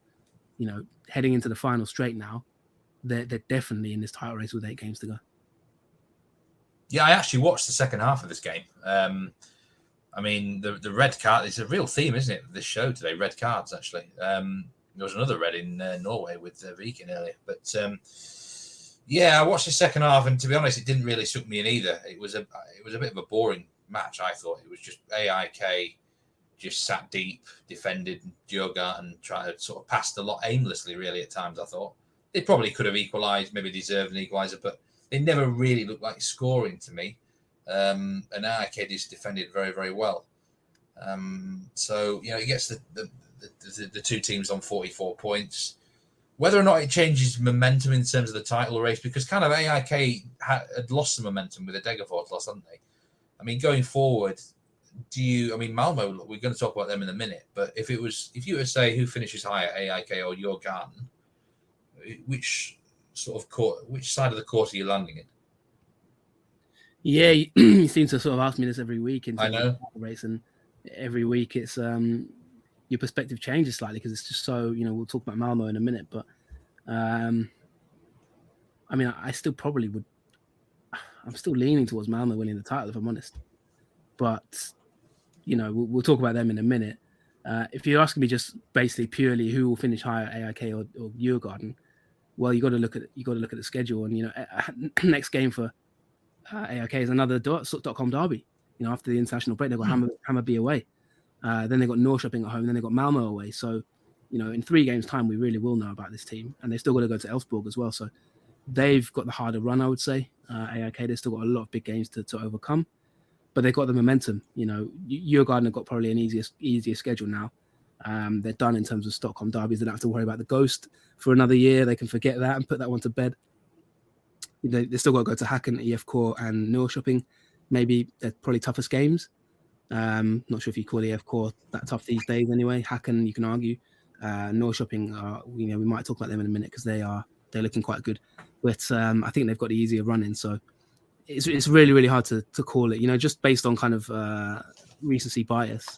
heading into the final straight now, they're definitely in this title race with 8 games to go. Yeah, I actually watched the second half of this game. I mean, the red card is a real theme, isn't it? This show today, red cards, actually. There was another red in Norway with Viking earlier. But I watched the second half, and to be honest, it didn't really suck me in either. It was a bit of a boring match, I thought. It was just AIK just sat deep, defended Djurgården, and tried to sort of pass the lot aimlessly, really, at times, I thought. They probably could have equalised, maybe deserved an equaliser, but they never really looked like scoring to me. And AIK just defended very, very well. It gets the two teams on 44 points. Whether or not it changes momentum in terms of the title race, because kind of AIK had lost some momentum with the Degerfors loss, hadn't they? I mean, going forward, Malmo, we're going to talk about them in a minute, but if you were to say who finishes higher, AIK or Djurgården, which side of the court are you landing in? Yeah, you seem to sort of ask me this every week in terms of the race, and every week it's your perspective changes slightly because it's just so, we'll talk about Malmo in a minute, but I still probably would. I'm still leaning towards Malmo winning the title, if I'm honest. But we'll talk about them in a minute. If you're asking me just basically purely who will finish higher, AIK or Djurgården, well, you got to look at the schedule, and next game for AIK is another Stockholm derby. After the international break, they've got Hammarby away. Then they got Norrköping at home. Then they got Malmo away. So, in 3 games' time, we really will know about this team, and they've still got to go to Elfsborg as well. So, they've got the harder run, I would say. AIK, they've still got a lot of big games to overcome, but they've got the momentum. Djurgården have got probably an easier schedule now. They're done in terms of Stockholm derbies. They don't have to worry about the ghost for another year. They can forget that and put that one to bed. They still got to go to Häcken, IFK, and Norrköping. Maybe they're probably toughest games. Not sure if you call IFK that tough these days anyway. Häcken, you can argue. Norrköping are, we might talk about them in a minute because they're looking quite good, but I think they've got the easier run in. So it's really, really hard to call it. Just based on kind of recency bias,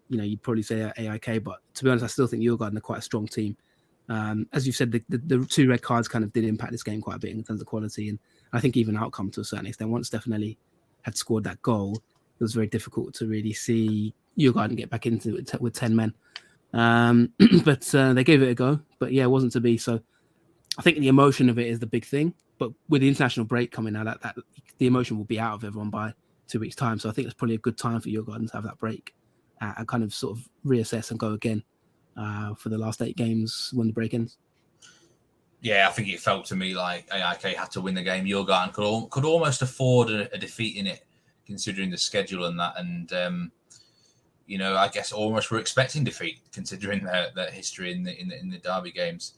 you'd probably say AIK, but to be honest, I still think Djurgården are quite a strong team. As you said, the 2 red cards kind of did impact this game quite a bit in terms of quality, and I think even outcome to a certain extent. Once Stefanelli had scored that goal, it was very difficult to really see Djurgården get back into it with 10 men. But they gave it a go. But yeah, it wasn't to be. So I think the emotion of it is the big thing. But with the international break coming now, that the emotion will be out of everyone by 2 weeks' time. So I think it's probably a good time for Djurgården to have that break and kind of sort of reassess and go again for the last 8 games when the break ends. Yeah, I think it felt to me like AIK had to win the game. Djurgården could almost afford a defeat in it, considering the schedule and that. And I guess almost we're expecting defeat, considering their history in the derby games.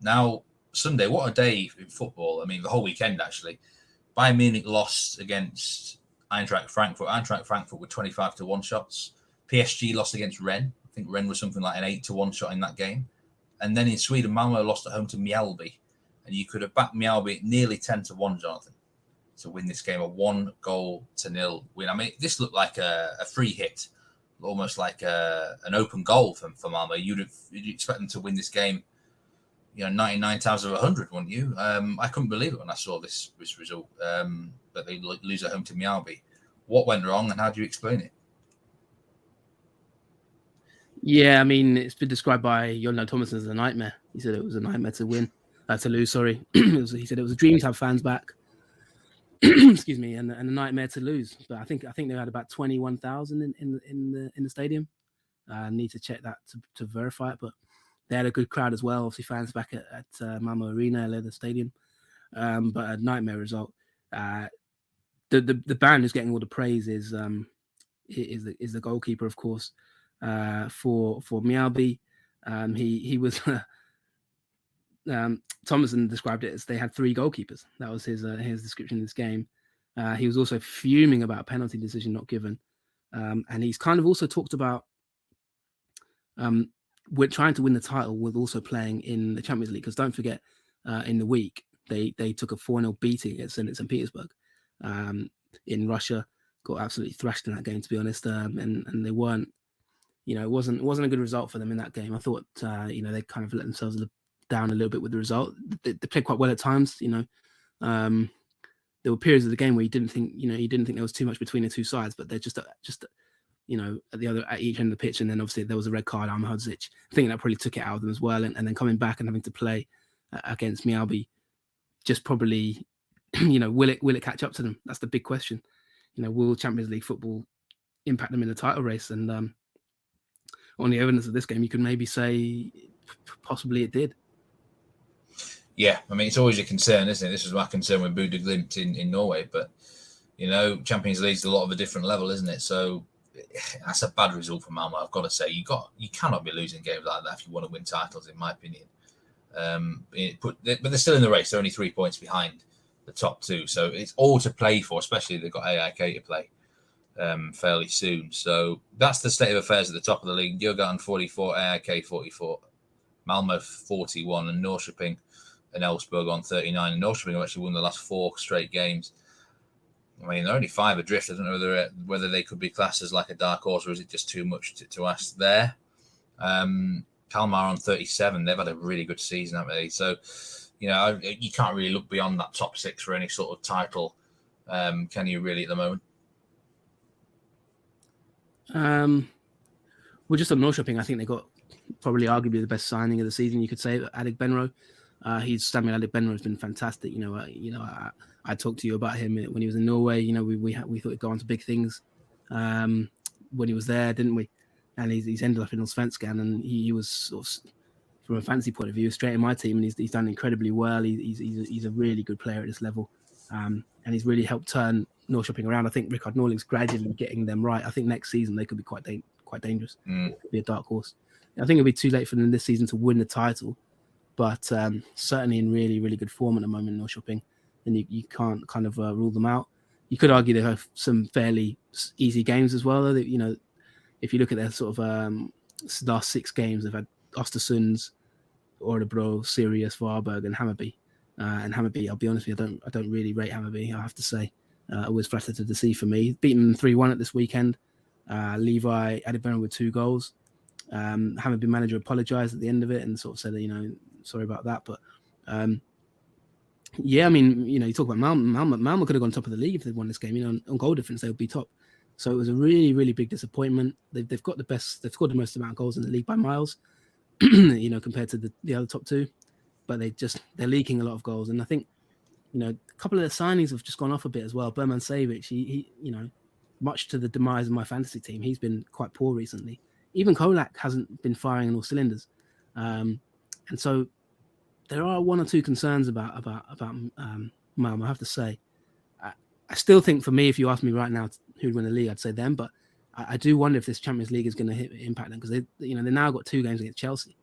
Now, Sunday, what a day in football. I mean, the whole weekend, actually. Bayern Munich lost against Eintracht Frankfurt. Eintracht Frankfurt with 25-1 shots. PSG lost against Rennes. I think Rennes was something like an 8-1 shot in that game. And then in Sweden, Malmö lost at home to Mjällby. And you could have backed Mjällby nearly 10-1, Jonathan, to win this game, a 1-0 win. I mean, this looked like a free hit, almost like an open goal for Malmö. You'd expect them to win this game, 99 times out of 100, wouldn't you? I couldn't believe it when I saw this result, but they lose at home to Mjällby. What went wrong, and how do you explain it? Yeah, I mean, it's been described by Jon Thomas as a nightmare. He said it was a nightmare to lose. Sorry, he said it was a dream to have fans back. Excuse me, and a nightmare to lose. But I think they had about 21,000 in the stadium. I need to check that to verify it, but they had a good crowd as well. Obviously, fans back at Malmö Arena, the stadium. But a nightmare result. The band who's getting all the praise is the goalkeeper, of course. For Mjällby, he was. Thomason described it as they had 3 goalkeepers. That was his description of this game. He was also fuming about a penalty decision not given, and he's kind of also talked about we're trying to win the title with also playing in the Champions League, because don't forget in the week they took a 4-0 beating against St. Petersburg in Russia, got absolutely thrashed in that game, to be honest, and they weren't. It wasn't a good result for them in that game. I thought they kind of let themselves down a little bit with the result. They played quite well at times. There were periods of the game where you didn't think there was too much between the two sides, but they're just at each end of the pitch. And then obviously there was a red card, Ahmedhodzic. I think that probably took it out of them as well. And then coming back and having to play against Mjällby, just probably, will it catch up to them? That's the big question. Will Champions League football impact them in the title race? And on the evidence of this game, you could maybe say possibly it did. Yeah, I mean, it's always a concern, isn't it? This was my concern with Bodø/Glimt in Norway, but Champions League's a lot of a different level, isn't it? So that's a bad result for Malmö, I've got to say. You cannot be losing games like that if you want to win titles, in my opinion. But they're still in the race. They're only 3 points behind the top 2, so it's all to play for. Especially they've got AIK to play fairly soon. So that's the state of affairs at the top of the league. Djurgården 44, AIK 44, Malmö 41, and Norrköping and Elfsborg on 39. And Norrköping have actually won the last 4 straight games. I mean, they're only 5 adrift. I don't know whether they could be classed as like a dark horse, or is it just too much to ask there? Kalmar on 37. They've had a really good season, haven't they? So, you can't really look beyond that top 6 for any sort of title. Can you really at the moment? Well, just on Norrköping, I think they got probably arguably the best signing of the season, you could say, Alec Benro. Samuel Alec Benro has been fantastic. I talked to you about him when he was in Norway. We thought he'd go on to big things when he was there, didn't we? And he's ended up in Allsvenskan, and he was sort of, from a fantasy point of view, straight in my team, and he's done incredibly well. He's a really good player at this level, and he's really helped turn Norrköping around. I think Rickard Norling's gradually getting them right. I think next season they could be quite dangerous. Could be a dark horse. I think it'll be too late for them this season to win the title, but certainly in really, really good form at the moment, Norrköping, and you can't kind of rule them out. You could argue they have some fairly easy games as well, though. If you look at their sort of last 6 games, they've had Östersunds, Örebro, Sirius, Varberg, and Hammarby. And Hammarby, I'll be honest with you, I don't really rate Hammarby, I have to say. Always flattered to see for me. Beaten them 3-1 at this weekend. Levi Adibera with 2 goals. Hammarby manager apologised at the end of it and sort of said, sorry about that. But yeah, I mean, you talk about Malmö could have gone top of the league if they'd won this game. On goal difference, they would be top. So it was a really, really big disappointment. They've got they've scored the most amount of goals in the league by miles, compared to the other top 2. But they're leaking a lot of goals. And I think, a couple of the signings have just gone off a bit as well. Berman Savic, he much to the demise of my fantasy team, he's been quite poor recently. Even Kolak hasn't been firing on all cylinders. And so there are 1 or 2 concerns about Malmö, I have to say. I still think, for me, if you ask me right now who'd win the league, I'd say them. But I do wonder if this Champions League is going to impact them, because they now got 2 games against Chelsea.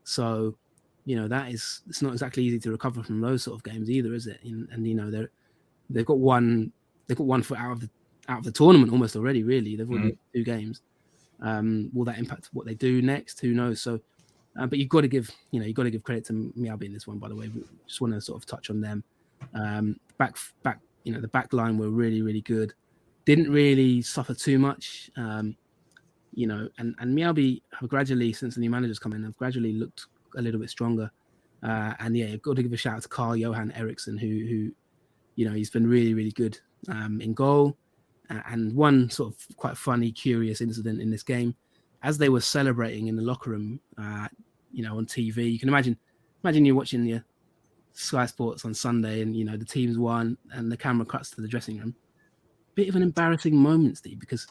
So, it's not exactly easy to recover from those sort of games either, is it? And they've got one foot out of the tournament almost already. Really, they've won 2 games. Will that impact what they do next? Who knows? So, but you've got to give credit to Mjällby in this one. By the way, we just want to sort of touch on them. The back line were really, really good. Didn't really suffer too much. And Mjällby have gradually, since the new managers come in, have gradually looked a little bit stronger. And yeah, you've got to give a shout out to Carl-Johan Eriksson, who he's been really, really good in goal. And one sort of quite funny, curious incident in this game, as they were celebrating in the locker room, on TV. You can imagine you're watching your Sky Sports on Sunday, and the team's won, and the camera cuts to the dressing room. Bit of an embarrassing moment, Steve, because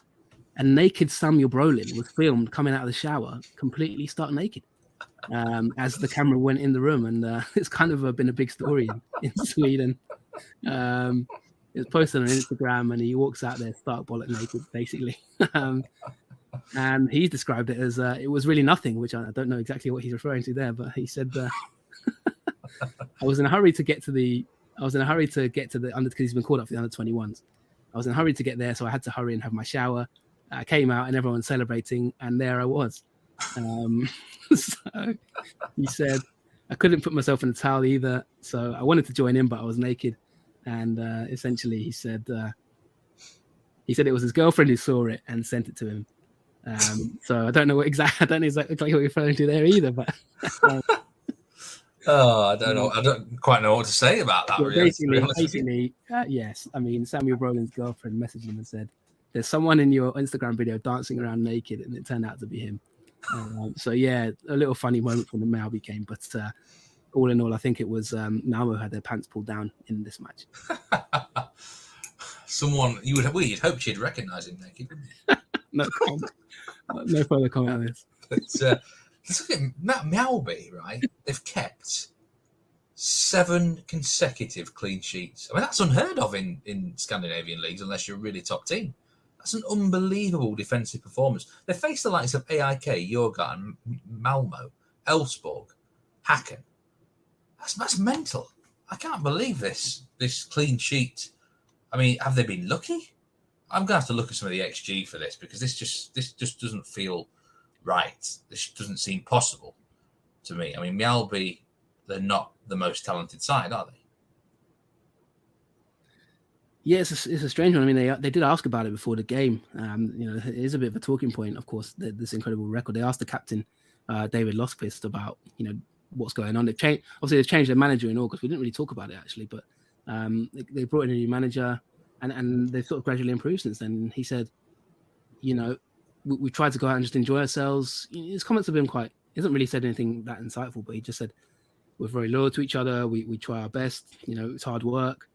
a naked Samuel Brolin was filmed coming out of the shower, completely stark naked, as the camera went in the room, and it's kind of been a big story in Sweden. It was posted on Instagram, and he walks out there stark bollock naked, basically. And he's described it as it was really nothing, which I don't know exactly what he's referring to there, but he said, I was in a hurry to get to the under, because he's been called up for the under 21s. I was in a hurry to get there, so I had to hurry and have my shower. I came out and everyone's celebrating, and there I was. So he said, I couldn't put myself in a towel either, so I wanted to join in, but I was naked. And essentially, he said it was his girlfriend who saw it and sent it to him. So I don't know exactly what you're referring to there either, but. I don't know. I don't quite know what to say about that. Yeah, basically, yes. I mean, Samuel Brolin's girlfriend messaged him and said, "There's someone in your Instagram video dancing around naked," and it turned out to be him. So yeah, a little funny moment from the Malmö game, but all in all, I think it was Malmö had their pants pulled down in this match. Someone you'd hope she'd recognise him naked, wouldn't you? No comment. No further comment on this. But, let's look at Mjällby, right? They've kept 7 consecutive clean sheets. I mean, that's unheard of in Scandinavian leagues, unless you're a really top team. That's an unbelievable defensive performance. They faced the likes of AIK, Djurgården, Malmö, Elfsborg, Häcken. That's mental. I can't believe this clean sheet. I mean, have they been lucky? I'm going to have to look at some of the XG for this, because this just doesn't feel right. This doesn't seem possible to me. I mean, Mjällby, they're not the most talented side, are they? Yeah, it's a strange one. I mean, they did ask about it before the game. It is a bit of a talking point, of course, this incredible record. They asked the captain, David Losquist, about, what's going on. They've changed their manager in August. We didn't really talk about it, actually, but they brought in a new manager, and they've sort of gradually improved since then. He said, we tried to go out and just enjoy ourselves. His comments have been he hasn't really said anything that insightful, but he just said, we're very loyal to each other. We try our best. It's hard work.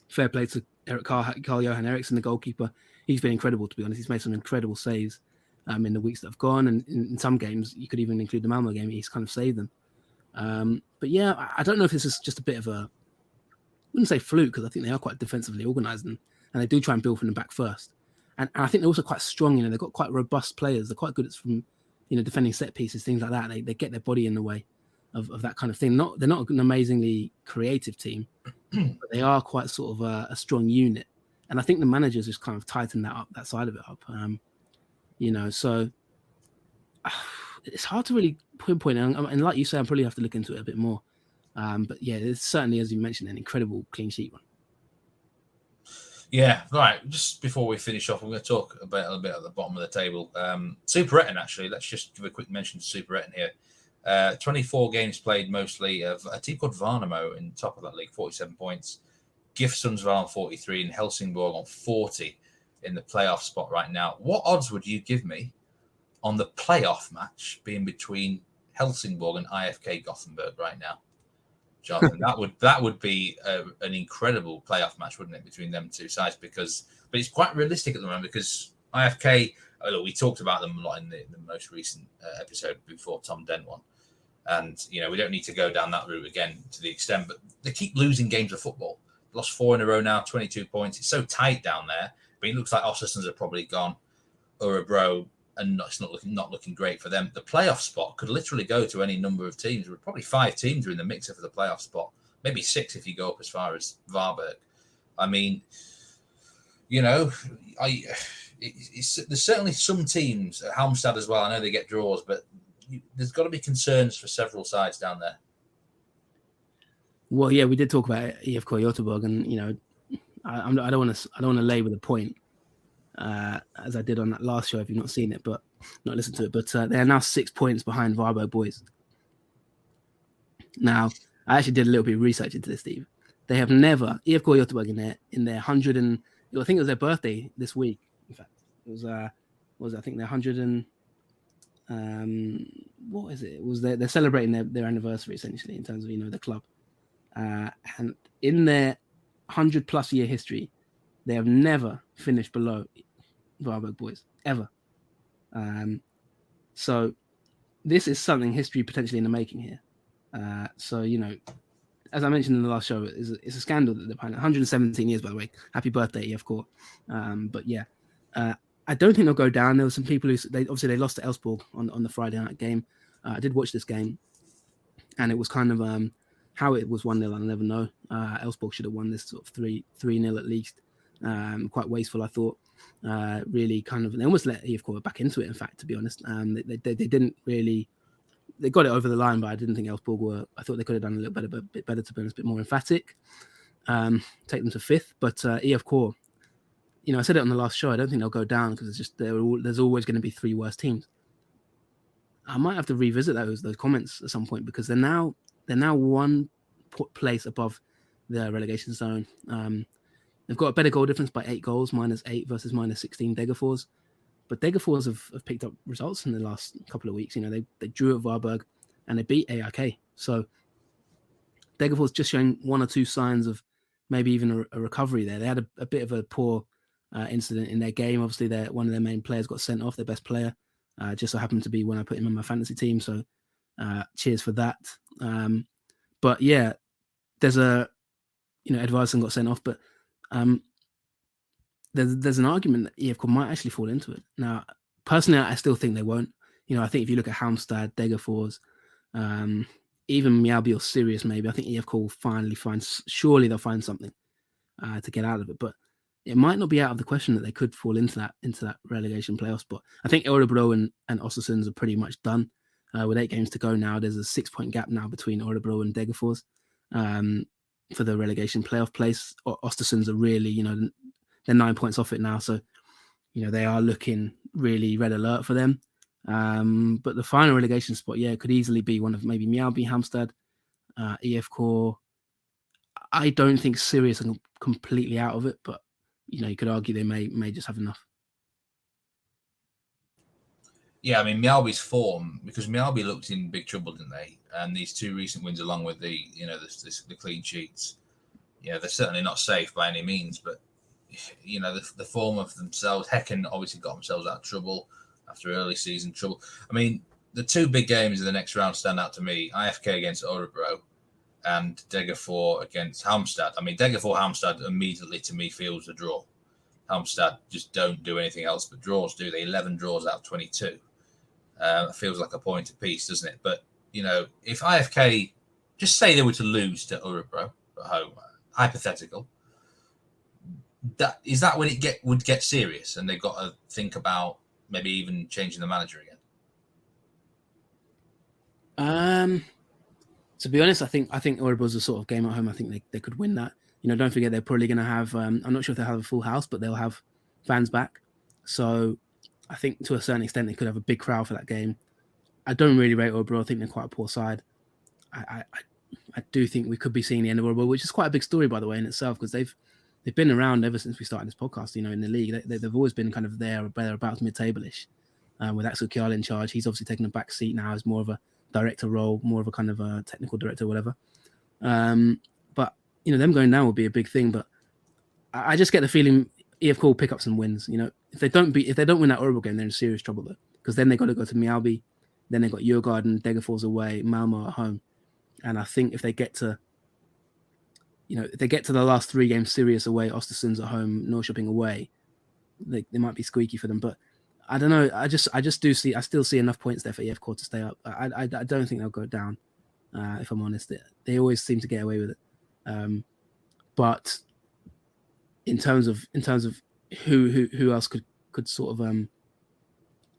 Fair play to Carl-Johan Eriksson, the goalkeeper. He's been incredible, to be honest. He's made some incredible saves in the weeks that have gone. And in some games, you could even include the Malmö game, he's kind of saved them. But yeah, I don't know if this is just a bit of I wouldn't say fluke, because I think they are quite defensively organised, and they do try and build from the back first. And I think they're also quite strong. They've got quite robust players. They're quite good at defending set pieces, things like that. They get their body in the way of that kind of thing. They're not an amazingly creative team, but they are quite sort of a strong unit. And I think the managers just kind of tightened that side of it up. So it's hard to really pinpoint. And like you say, I probably have to look into it a bit more. But yeah, it's certainly, as you mentioned, an incredible clean sheet run. Yeah, right. Just before we finish off, we're going to talk about a little bit at the bottom of the table. Superettan, actually. Let's just give a quick mention to Superettan here. 24 games played, mostly of a team called Varnamo in top of that league, 47 points. GIF Sundsvall on 43 and Helsingborg on 40 in the playoff spot right now. What odds would you give me on the playoff match being between Helsingborg and IFK Gothenburg right now? Jonathan, that would be an incredible playoff match, wouldn't it, between them two sides? But it's quite realistic at the moment because IFK. Look, we talked about them a lot in the most recent episode before Tom Dent won, and we don't need to go down that route again to the extent. But they keep losing games of football. Lost 4 in a row now, 22 points. It's so tight down there. But it looks like Ostersunds are probably gone. Örebro, and it's not looking great for them. The playoff spot could literally go to any number of teams. There are probably 5 teams are in the mixer for the playoff spot, maybe 6 if you go up as far as Varberg. I mean, there's certainly some teams at Halmstad as well. I know they get draws, but there's got to be concerns for several sides down there. Well, yeah, we did talk about IFK Göteborg, and I don't want to labour the point. As I did on that last show, if you've not seen it, but not listened to it, but they are now 6 points behind Varberg boys. Now, I actually did a little bit of research into this, Steve. They have never, IFK Göteborg in their 100 and, I think it was their birthday this week. In fact, it was I think their 100 and, what is it? It was they're celebrating their anniversary essentially in terms of, the club. And in their 100+ year history, they have never finished below Varberg boys ever. So this is something history potentially in the making here. So as I mentioned in the last show, it's a scandal that they're behind. 117 years, by the way. Happy birthday, EFK. But yeah, I don't think they'll go down. There were some people who they lost to Elfsborg on the Friday night game. I did watch this game, and it was kind of how it was 1-0. I'll never know. Elfsborg should have won this sort of 3-0 at least. Quite wasteful, I thought. Really kind of, they almost let EFK back into it, in fact, to be honest. They didn't really, they got it over the line, but I didn't think Elfsborg I thought they could have done a bit better, to be honest, a bit more emphatic. Take them to 5th, but EFK, I said it on the last show, I don't think they'll go down because it's just, there's always going to be 3 worse teams. I might have to revisit those comments at some point because they're now 1 place above the relegation zone. They've got a better goal difference by 8 goals, -8 versus -16 Degerfors. But Degerfors have picked up results in the last couple of weeks. They drew at Varberg and they beat AIK. So Degerfors just showing 1 or 2 signs of maybe even a recovery there. They had a bit of a poor incident in their game. Obviously, one of their main players got sent off, their best player. Just so happened to be when I put him in my fantasy team. So cheers for that. But yeah, there's Edvardsen got sent off, but there's an argument that EFK might actually fall into it. Now, personally, I still think they won't. I think if you look at Halmstad, Degerfors, even Mjällby or Sirius, maybe, I think EFK will surely they'll find something to get out of it. But it might not be out of the question that they could fall into that relegation playoff spot. I think Örebro and Ostersunds are pretty much done. With 8 games to go now, there's a 6-point gap now between Örebro and Degerfors for the relegation playoff place. Ostersunds are really, they're 9 points off it now. So, they are looking really red alert for them. But the final relegation spot, could easily be one of maybe Mjällby, Halmstad, EFK. I don't think Sirius are completely out of it, but, you could argue they may just have enough. Yeah, I mean, Mjällby's form, because Mjällby looked in big trouble, didn't they? And these 2 recent wins, along with the clean sheets, they're certainly not safe by any means. But the form of themselves, Häcken obviously got themselves out of trouble after early season trouble. I mean, the 2 big games in the next round stand out to me: IFK against Örebro and Degerfors against Halmstad. I mean, Degerfors-Halmstad immediately to me feels a draw. Halmstad just don't do anything else but draws, do they? 11 draws out of 22. It feels like a point apiece, doesn't it? But, if IFK, just say they were to lose to Örebro at home, hypothetical, is that when it would get serious and they've got to think about maybe even changing the manager again? To be honest, I think Örebro's a sort of game at home. I think they could win that. Don't forget they're probably going to have. I'm not sure if they'll have a full house, but they'll have fans back. So I think to a certain extent they could have a big crowd for that game. I don't really rate Örebro. I think they're quite a poor side. I do think we could be seeing the end of Örebro, which is quite a big story, by the way, in itself, because they've been around ever since we started this podcast. In the league, they've always been kind of there or thereabouts mid-table-ish. With Axel Kjell in charge, he's obviously taken a back seat now as more of a director role, more of a kind of a technical director, whatever. But them going down will be a big thing. But I just get the feeling EFK will pick up some wins. If they don't win that Örebro game, they're in serious trouble though, because then they got to go to Mjällby, then they got Djurgården, Degerfors away, Malmö at home, and I think if they get to the last 3 games, Sirius away, Östersund's at home, Norrköping away, they might be squeaky for them. But I don't know. I still see enough points there for EFK to stay up. I don't think they'll go down. If I'm honest, they always seem to get away with it. But in terms of who else could sort of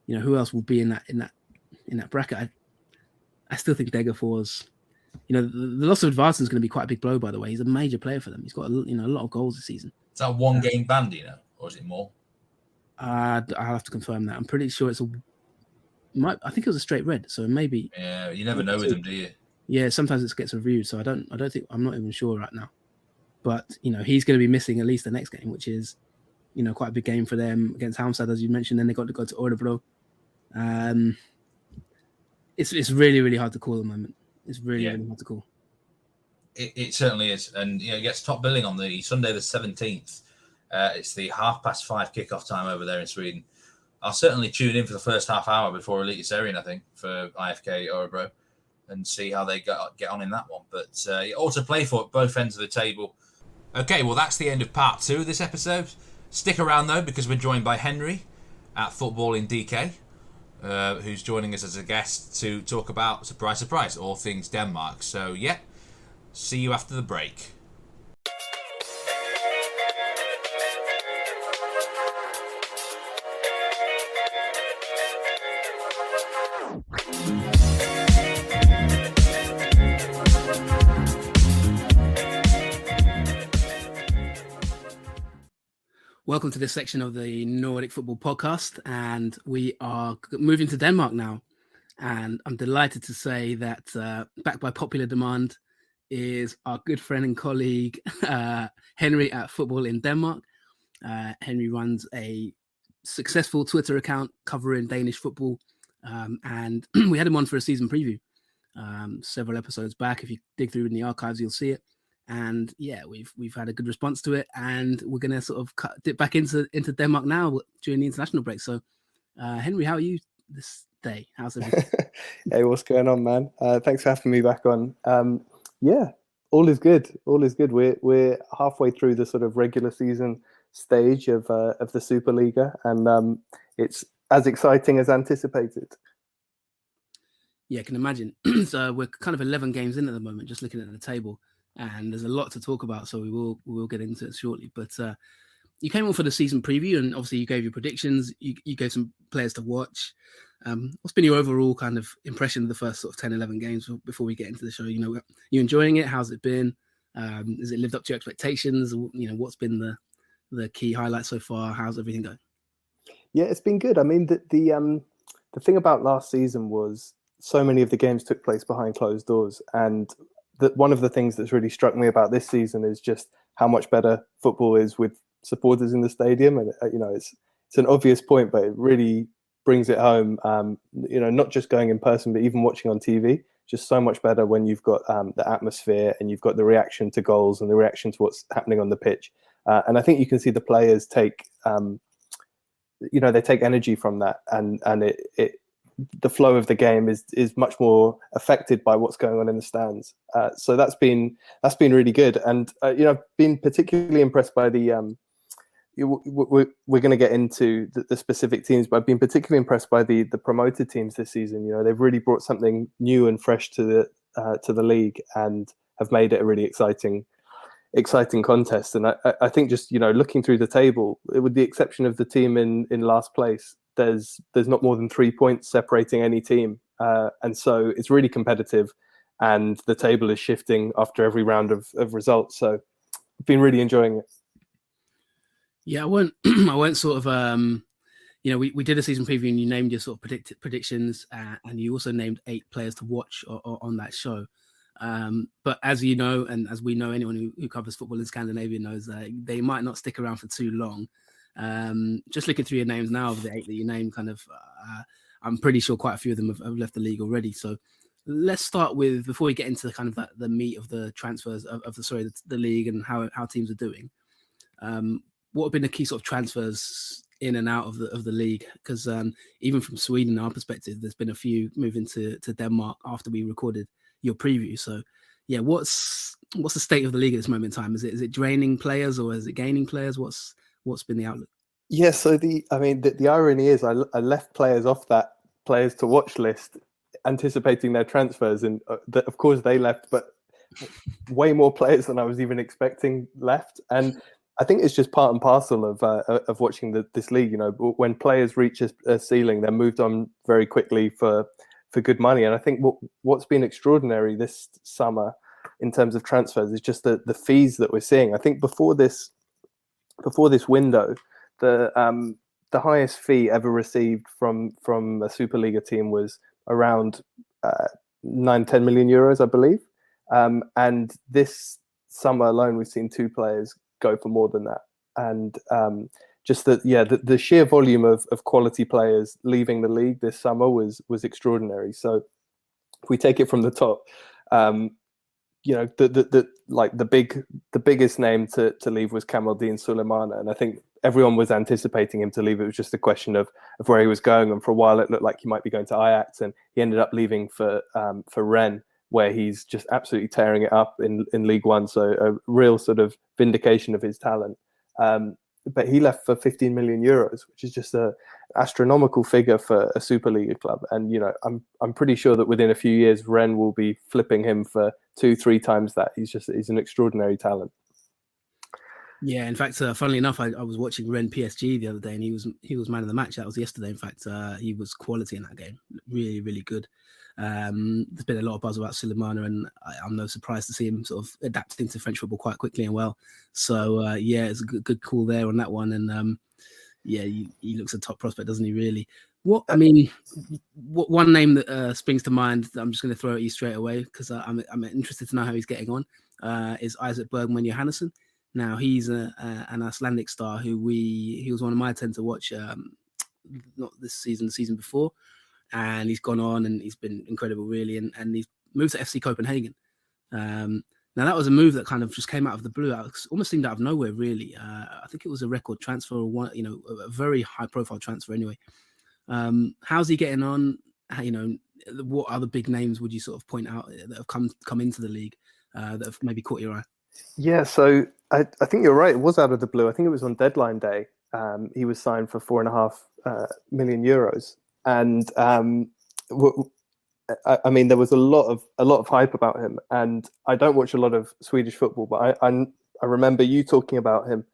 who else will be in that bracket, I still think Degerfors. The loss of Edvardsen is going to be quite a big blow. By the way, he's a major player for them. He's got a lot of goals this season. Is that one game ban, or is it more? I'll have to confirm that. I'm pretty sure it's I think it was a straight red, so maybe. Yeah, you never know with them, do you? Yeah, sometimes it gets reviewed, so I don't think, I'm not even sure right now. But he's going to be missing at least the next game, which is quite a big game for them against Halmstad, as you mentioned. Then they got to go to Örebro. It's really, really hard to call at the moment. It's really, really hard to call. It certainly is, and it gets top billing on the Sunday the 17th. It's the 5:30 kickoff time over there in Sweden. I'll certainly tune in for the first half hour before Eliteserien, I think, for IFK Örebro, and see how they get on in that one. But all to play for at both ends of the table. Okay, well, that's the end of part 2 of this episode. Stick around, though, because we're joined by Henry at Football in DK, who's joining us as a guest to talk about, surprise, surprise, all things Denmark. So, yeah, see you after the break. Welcome to this section of the Nordic Football Podcast, and we are moving to Denmark now. And I'm delighted to say that backed by popular demand is our good friend and colleague, Henry at Football in Denmark. Henry runs a successful Twitter account covering Danish football, and we had him on for a season preview several episodes back. If you dig through in the archives, you'll see it. And yeah, we've had a good response to it, and we're going to sort of dip back into Denmark now during the international break. So, Henry, how are you this day? How's everything? Hey, what's going on, man? Thanks for having me back on. Yeah, all is good. All is good. We're halfway through the sort of regular season stage of the Superliga, and it's as exciting as anticipated. Yeah, I can imagine. So we're kind of 11 games in at the moment, just looking at the table. And there's a lot to talk about, so we will get into it shortly. But you came on for the season preview, and obviously you gave your predictions. You gave some players to watch. What's been your overall kind of impression of the first sort of 10, 11 games before we get into the show? You enjoying it? How's it been? Has it lived up to your expectations? What's been the key highlights so far? How's everything going? Yeah, it's been good. I mean, the thing about last season was so many of the games took place behind closed doors, and one of the things that's really struck me about this season is just how much better football is with supporters in the stadium. And it's an obvious point, but it really brings it home. Not just going in person, but even watching on TV, just so much better when you've got the atmosphere and you've got the reaction to goals and the reaction to what's happening on the pitch. And I think you can see the players take, they take energy from that, and the flow of the game is much more affected by what's going on in the stands. So that's been really good. And I've been particularly impressed by the we're going to get into the specific teams, but I've been particularly impressed by the promoted teams this season. They've really brought something new and fresh to the league and have made it a really exciting contest. And I think just looking through the table, with the exception of the team in last place, there's not more than 3 points separating any team and so it's really competitive, and the table is shifting after every round of results. So I've been really enjoying it. Yeah, I won't sort of we did a season preview and you named your sort of predictions, and you also named 8 players to watch on that show. But as you know, and as we know, anyone who covers football in Scandinavia knows that they might not stick around for too long. Just looking through your names now, of the 8 that you named, I'm pretty sure quite a few of them have left the league already. So let's start with, before we get into kind of the meat of the transfers of the league and how teams are doing. What have been the key sort of transfers in and out of the league? Because even from Sweden, our perspective, there's been a few moving to Denmark after we recorded your preview. So yeah, what's the state of the league at this moment in time? Is it draining players or is it gaining players? What's been the outlook? Yeah, so the irony is I left players off that players to watch list, anticipating their transfers, and of course they left, but way more players than I was even expecting left. And I think it's just part and parcel of watching this league. You know, when players reach a ceiling, they're moved on very quickly for good money. And I think what's been extraordinary this summer in terms of transfers is just the fees that we're seeing. I think before this window, the highest fee ever received from a Superliga team was around 9-10 million euros, I believe. And this summer alone, we've seen 2 players go for more than that. And just the sheer volume of quality players leaving the league this summer was extraordinary. So if we take it from the top, the biggest name to leave was Kamaldeen Sulemana, and I think everyone was anticipating him to leave. It was just a question of where he was going, and for a while it looked like he might be going to Ajax, and he ended up leaving for Rennes, where he's just absolutely tearing it up in League One. So a real sort of vindication of his talent. But he left for 15 million euros, which is just an astronomical figure for a Superliga club. And you know, I'm pretty sure that within a few years, Rennes will be flipping him for 2-3 times that. He's an extraordinary talent. Yeah, in fact, funnily enough, I was watching Rennes PSG the other day, and he was man of the match. That was yesterday. In fact, he was quality in that game. Really, really good. There's been a lot of buzz about Sulemana, and I'm no surprise to see him sort of adapting to French football quite quickly and well. So yeah, it's a good call there on that one. And yeah, he looks a top prospect, doesn't he? Really. What one name that springs to mind that I'm just going to throw at you straight away, because I'm interested to know how he's getting on, is Isaac Bergman Johannesson. Now he's an Icelandic star who he was one of my 10 to watch, not this season, the season before, and he's gone on and he's been incredible, really, and he's moved to FC Copenhagen. Now that was a move that kind of just came out of the blue, almost seemed out of nowhere, really. I think it was a record transfer, or a very high profile transfer anyway. How's he getting on? What other big names would you sort of point out that have come into the league that have maybe caught your eye? Yeah, so I think you're right. It was out of the blue. I think it was on deadline day. He was signed for 4.5 million euros, and I mean, there was a lot of hype about him. And I don't watch a lot of Swedish football, but I remember you talking about him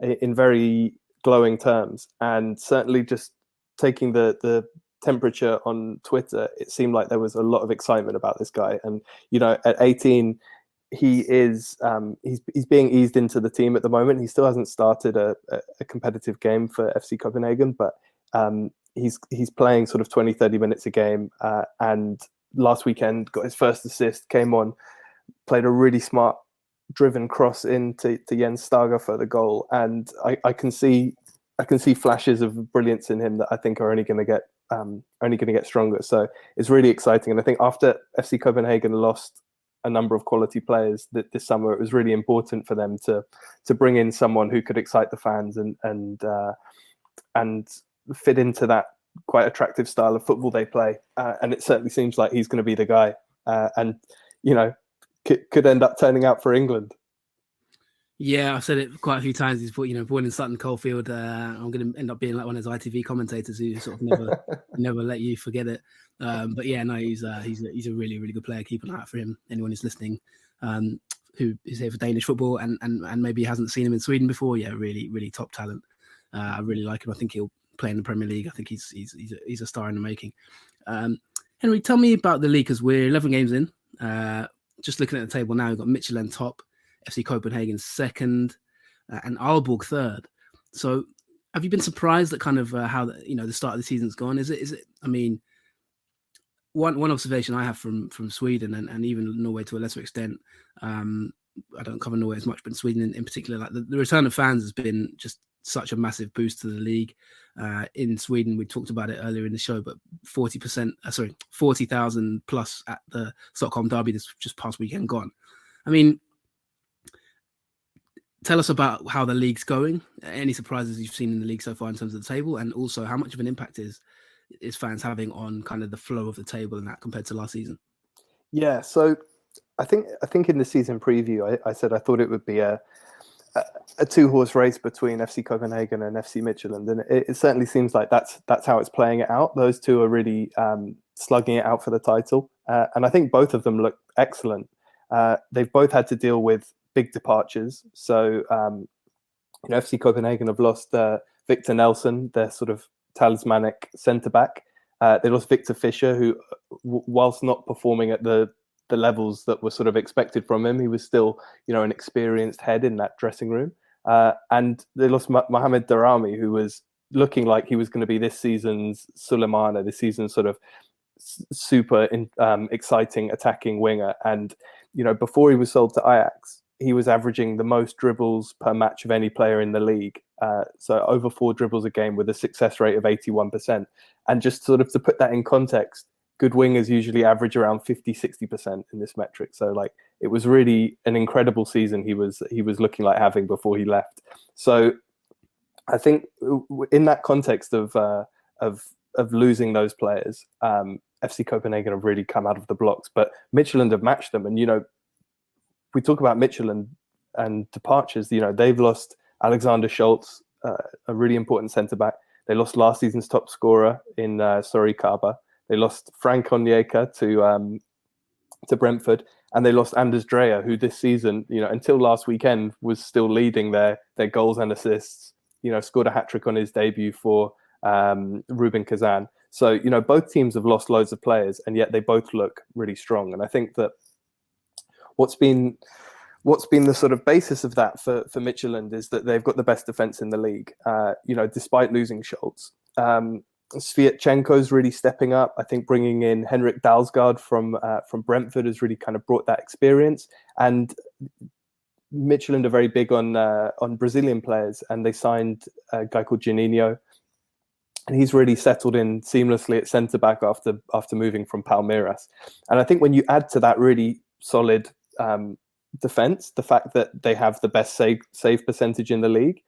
in very glowing terms, and certainly just taking the temperature on Twitter, it seemed like there was a lot of excitement about this guy. And at 18. He is he's being eased into the team at the moment. He still hasn't started a competitive game for FC Copenhagen, but he's playing sort of 20-30 minutes a game, and last weekend got his first assist, came on, played a really smart driven cross into Jens Stager for the goal, and I can see flashes of brilliance in him that I think are only going to get stronger. So it's really exciting, and I think after FC Copenhagen lost a number of quality players this summer, it was really important for them to bring in someone who could excite the fans and fit into that quite attractive style of football they play. And it certainly seems like he's going to be the guy, and could end up turning out for England. Yeah, I've said it quite a few times. He's born in Sutton Coldfield. I'm going to end up being like one of those ITV commentators who sort of never let you forget it. But yeah, no, he's a really, really good player. Keep an eye out for him. Anyone who's listening, who is here for Danish football and maybe hasn't seen him in Sweden before, yeah, really, really top talent. I really like him. I think he'll play in the Premier League. I think he's a star in the making. Henry, tell me about the league, because we're 11 games in. Just looking at the table now, we've got Midtjylland top, FC Copenhagen second, and Aalborg third. So have you been surprised at kind of how the start of the season's gone? Is it? I mean, one observation I have from Sweden and even Norway to a lesser extent, I don't cover Norway as much, but Sweden in particular, like the return of fans has been just such a massive boost to the league. In Sweden, we talked about it earlier in the show, but 40,000 plus at the Stockholm derby this just past weekend gone. I mean, tell us about how the league's going. Any surprises you've seen in the league so far in terms of the table, and also how much of an impact is fans having on kind of the flow of the table and that compared to last season? Yeah, so I think in the season preview, I said I thought it would be a two-horse race between FC Copenhagen and FC Midtjylland, and it certainly seems like that's how it's playing it out. Those two are really slugging it out for the title, and I think both of them look excellent. They've both had to deal with big departures. So FC Copenhagen have lost Victor Nelson, their sort of talismanic centre-back. They lost Victor Fischer, who, whilst not performing at the levels that were sort of expected from him, he was still, an experienced head in that dressing room. And they lost Mohamed Darami, who was looking like he was going to be this season's Sulemana, this season's sort of super exciting attacking winger. And, before he was sold to Ajax, he was averaging the most dribbles per match of any player in the league. So over 4 dribbles a game with a success rate of 81%. And just sort of to put that in context, good wingers usually average around 50-60% in this metric. So it was really an incredible season he was looking like having before he left. So I think in that context of losing those players, FC Copenhagen have really come out of the blocks, but Midtjylland have matched them. And we talk about Midtjylland and departures. They've lost Alexander Schultz, a really important centre back. They lost last season's top scorer in Sori Kaba. They lost Frank Onyeka to Brentford, and they lost Anders Dreyer, who this season, until last weekend, was still leading their goals and assists. Scored a hat-trick on his debut for Rubin Kazan. So both teams have lost loads of players, and yet they both look really strong. And I think that what's been the sort of basis of that for Midtjylland is that they've got the best defense in the league. Despite losing Schultz. Sviatchenko's really stepping up. I think bringing in Henrik Dalsgaard from Brentford has really kind of brought that experience. And Midtjylland are very big on Brazilian players, and they signed a guy called Juninho, and he's really settled in seamlessly at centre back after moving from Palmeiras. And I think when you add to that really solid defense, the fact that they have the best save percentage in the league,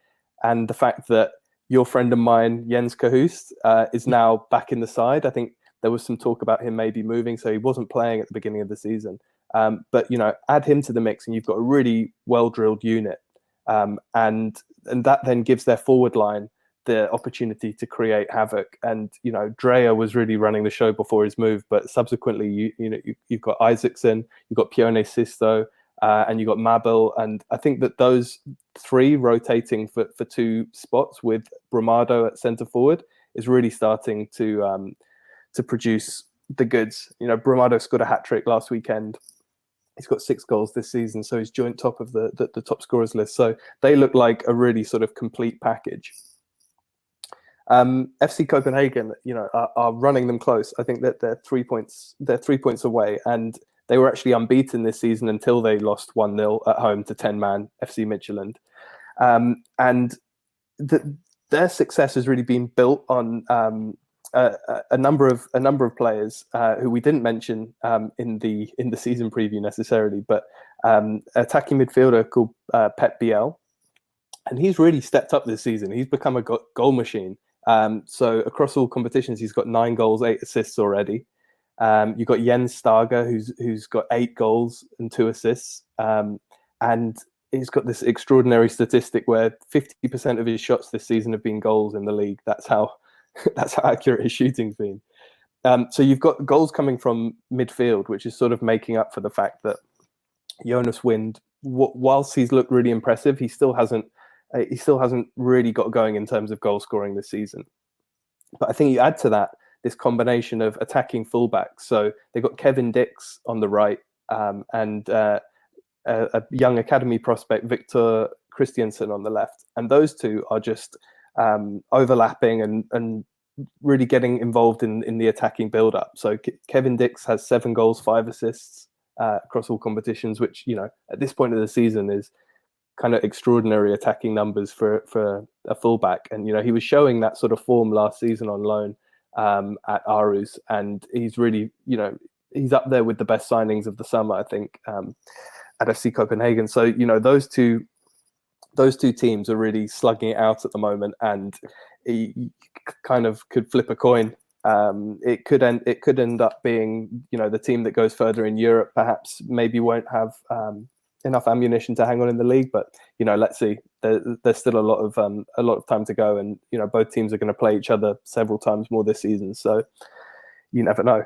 and the fact that your friend of mine, Jens Kahust, is now back in the side. I think there was some talk about him maybe moving, so he wasn't playing at the beginning of the season. But add him to the mix, and you've got a really well-drilled unit, and that then gives their forward line the opportunity to create havoc. And Dreyer was really running the show before his move, but subsequently you've got Isaacson, you've got Pione Sisto, and you've got Mabel. And I think that those 3 rotating for 2 spots with Brumado at centre forward is really starting to produce the goods. Brumado scored a hat-trick last weekend. He's got 6 goals this season, so he's joint top of the top scorers list. So they look like a really sort of complete package. FC Copenhagen, are running them close. I think that they're 3 points away, and they were actually unbeaten this season until they lost 1-0 at home to 10-man FC Midtjylland. And their success has really been built on a number of players who we didn't mention in the season preview necessarily, but attacking midfielder called Pep Biel, and he's really stepped up this season. He's become a goal machine. So across all competitions, he's got 9 goals, 8 assists already. You've got Jens Stager, who's got 8 goals and 2 assists, and he's got this extraordinary statistic where 50% of his shots this season have been goals in the league. That's how accurate his shooting's been. So you've got goals coming from midfield, which is sort of making up for the fact that Jonas Wind, whilst he's looked really impressive, he still hasn't really got going in terms of goal scoring this season. But I think you add to that this combination of attacking fullbacks. So they've got Kevin Dix on the right, and a young academy prospect, Victor Kristiansund, on the left. And those two are just overlapping and really getting involved in the attacking build-up. So Kevin Dix has 7 goals, 5 assists across all competitions, which, you know, at this point of the season is kind of extraordinary attacking numbers for a fullback. And, you know, he was showing that sort of form last season on loan at Aarhus, and he's really, you know, he's up there with the best signings of the summer, I think, at FC Copenhagen. So, you know, those two teams are really slugging it out at the moment, and he kind of could flip a coin. It could end up being, you know, the team that goes further in Europe perhaps maybe won't have enough ammunition to hang on in the league, but, you know, let's see. There's still a lot of time to go, and, you know, both teams are going to play each other several times more this season, so you never know.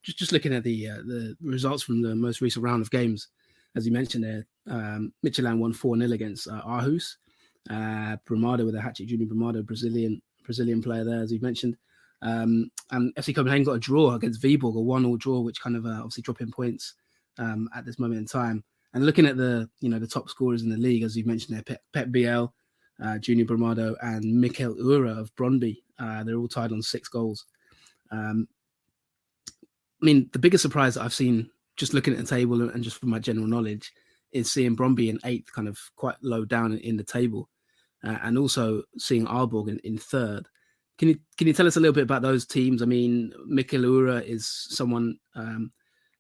Just looking at the results from the most recent round of games, as you mentioned there, Midtjylland won 4-0 against Aarhus. Brumado with a hat-trick, Junior Brumado, Brazilian player there, as you mentioned. And FC Copenhagen got a draw against Viborg, a 1-1 draw, which kind of obviously dropping points at this moment in time. And looking at the top scorers in the league, as you mentioned there, Pep Biel, Junior Brumado, and Mikkel Ura of Brøndby, they're all tied on 6 goals. I mean, the biggest surprise that I've seen, just looking at the table and just from my general knowledge, is seeing Brøndby in 8th, kind of quite low down in the table, and also seeing Aalborg in 3rd. Can you tell us a little bit about those teams? I mean, Mikkel Ura is someone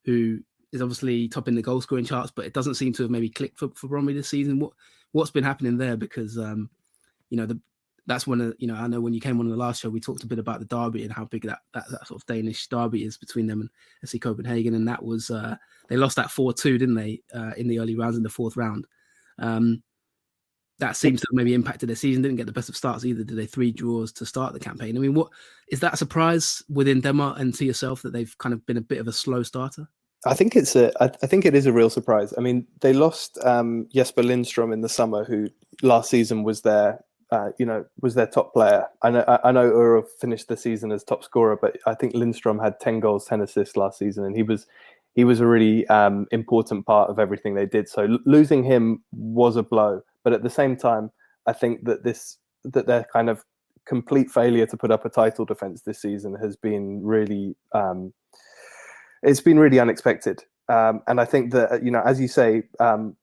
who is obviously topping the goal scoring charts, but it doesn't seem to have maybe clicked for Brøndby this season. What's been happening there? Because that's one of, I know when you came on the last show, we talked a bit about the derby and how big that sort of Danish derby is between them and FC Copenhagen, and that was they lost that 4-2, didn't they, in the early rounds in the 4th round. That seems to have maybe impacted their season. Didn't get the best of starts either. Did they 3 draws to start the campaign? I mean, what is that a surprise within Denmark and to yourself that they've kind of been a bit of a slow starter? I think it is a real surprise. I mean, they lost Jesper Lindstrom in the summer, who last season was their top player. I know Ura finished the season as top scorer, but I think Lindstrom had 10 goals, 10 assists last season, and he was a really important part of everything they did. So losing him was a blow. But at the same time, I think that their kind of complete failure to put up a title defense this season has been really it's been really unexpected. And I think that, as you say,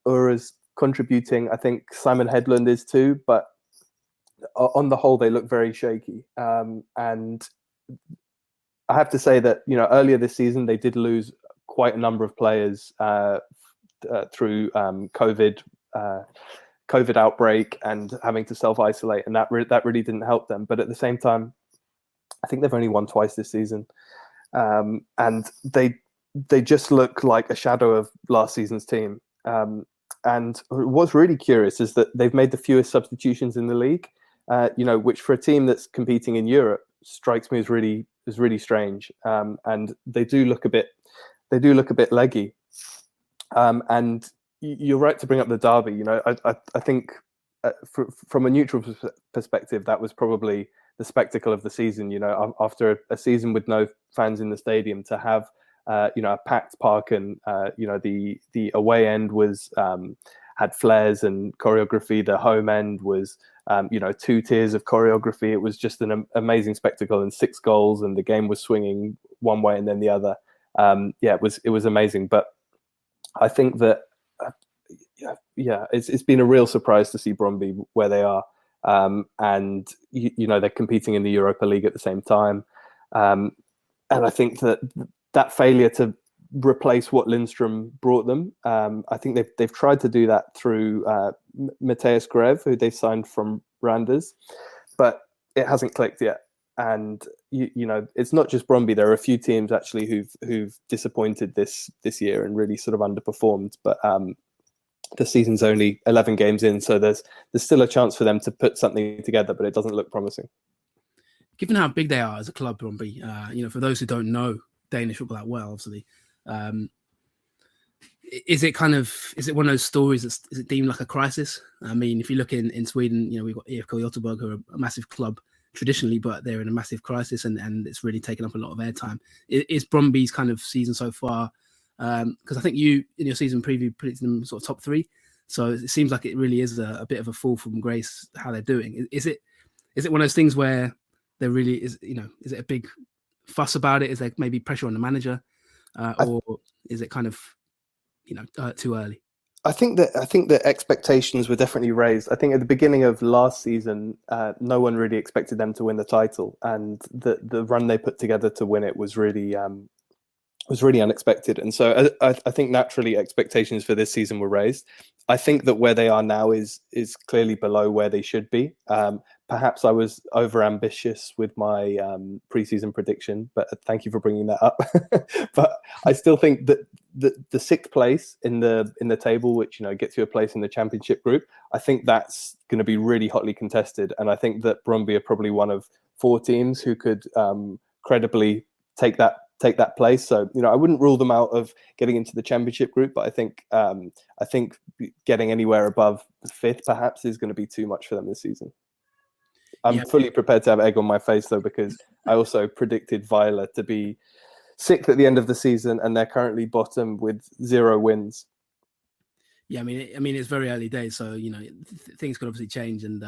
Ura's contributing. I think Simon Hedlund is too, but on the whole, they look very shaky. And I have to say that, earlier this season, they did lose quite a number of players through COVID outbreak and having to self-isolate, and that really didn't help them. But at the same time, I think they've only won twice this season, and they just look like a shadow of last season's team. And what's really curious is that they've made the fewest substitutions in the league, which for a team that's competing in Europe strikes me as really strange. And they do look a bit leggy. And you're right to bring up the derby. I think from a neutral perspective, that was probably the spectacle of the season. After a season with no fans in the stadium, to have a packed park, and the away end was had flares and choreography. The home end was 2 tiers of choreography. It was just an amazing spectacle, and 6 goals, and the game was swinging one way and then the other. It was amazing. But I think that it's been a real surprise to see Brøndby where they are, and they're competing in the Europa League at the same time, and I think that failure to replace what Lindstrom brought them, I think they've tried to do that through Matthias Greve, who they signed from Randers, but it hasn't clicked yet. And it's not just Brøndby. There are a few teams actually who've disappointed this year and really sort of underperformed. But the season's only 11 games in, so there's still a chance for them to put something together, but it doesn't look promising. Given how big they are as a club, Brøndby, for those who don't know Danish football that well, obviously, is it one of those stories is it deemed like a crisis? I mean, if you look in Sweden, we've got IFK Göteborg, who are a massive club. traditionally, but they're in a massive crisis, and it's really taken up a lot of airtime. Is Brøndby's kind of season so far? Because I think you, in your season preview, predicted them sort of top 3. So it seems like it really is a bit of a fall from grace how they're doing. Is it one of those things where there really is, is it a big fuss about it? Is there maybe pressure on the manager, or is it kind of, too early? I think that expectations were definitely raised. I think at the beginning of last season, no one really expected them to win the title, and the run they put together to win it was really unexpected. And so I think naturally expectations for this season were raised. I think that where they are now is clearly below where they should be. Perhaps I was over ambitious with my preseason prediction, but thank you for bringing that up. But I still think that the 6th place in the table, which gets you a place in the championship group, I think that's going to be really hotly contested. And I think that Brøndby are probably one of 4 teams who could credibly take that place. So I wouldn't rule them out of getting into the championship group, but I think getting anywhere above 5th perhaps is going to be too much for them this season. I'm fully prepared to have egg on my face though, because I also predicted Vejle to be 6th at the end of the season, and they're currently bottom with 0 wins. Yeah, I mean it's very early days, so things could obviously change. And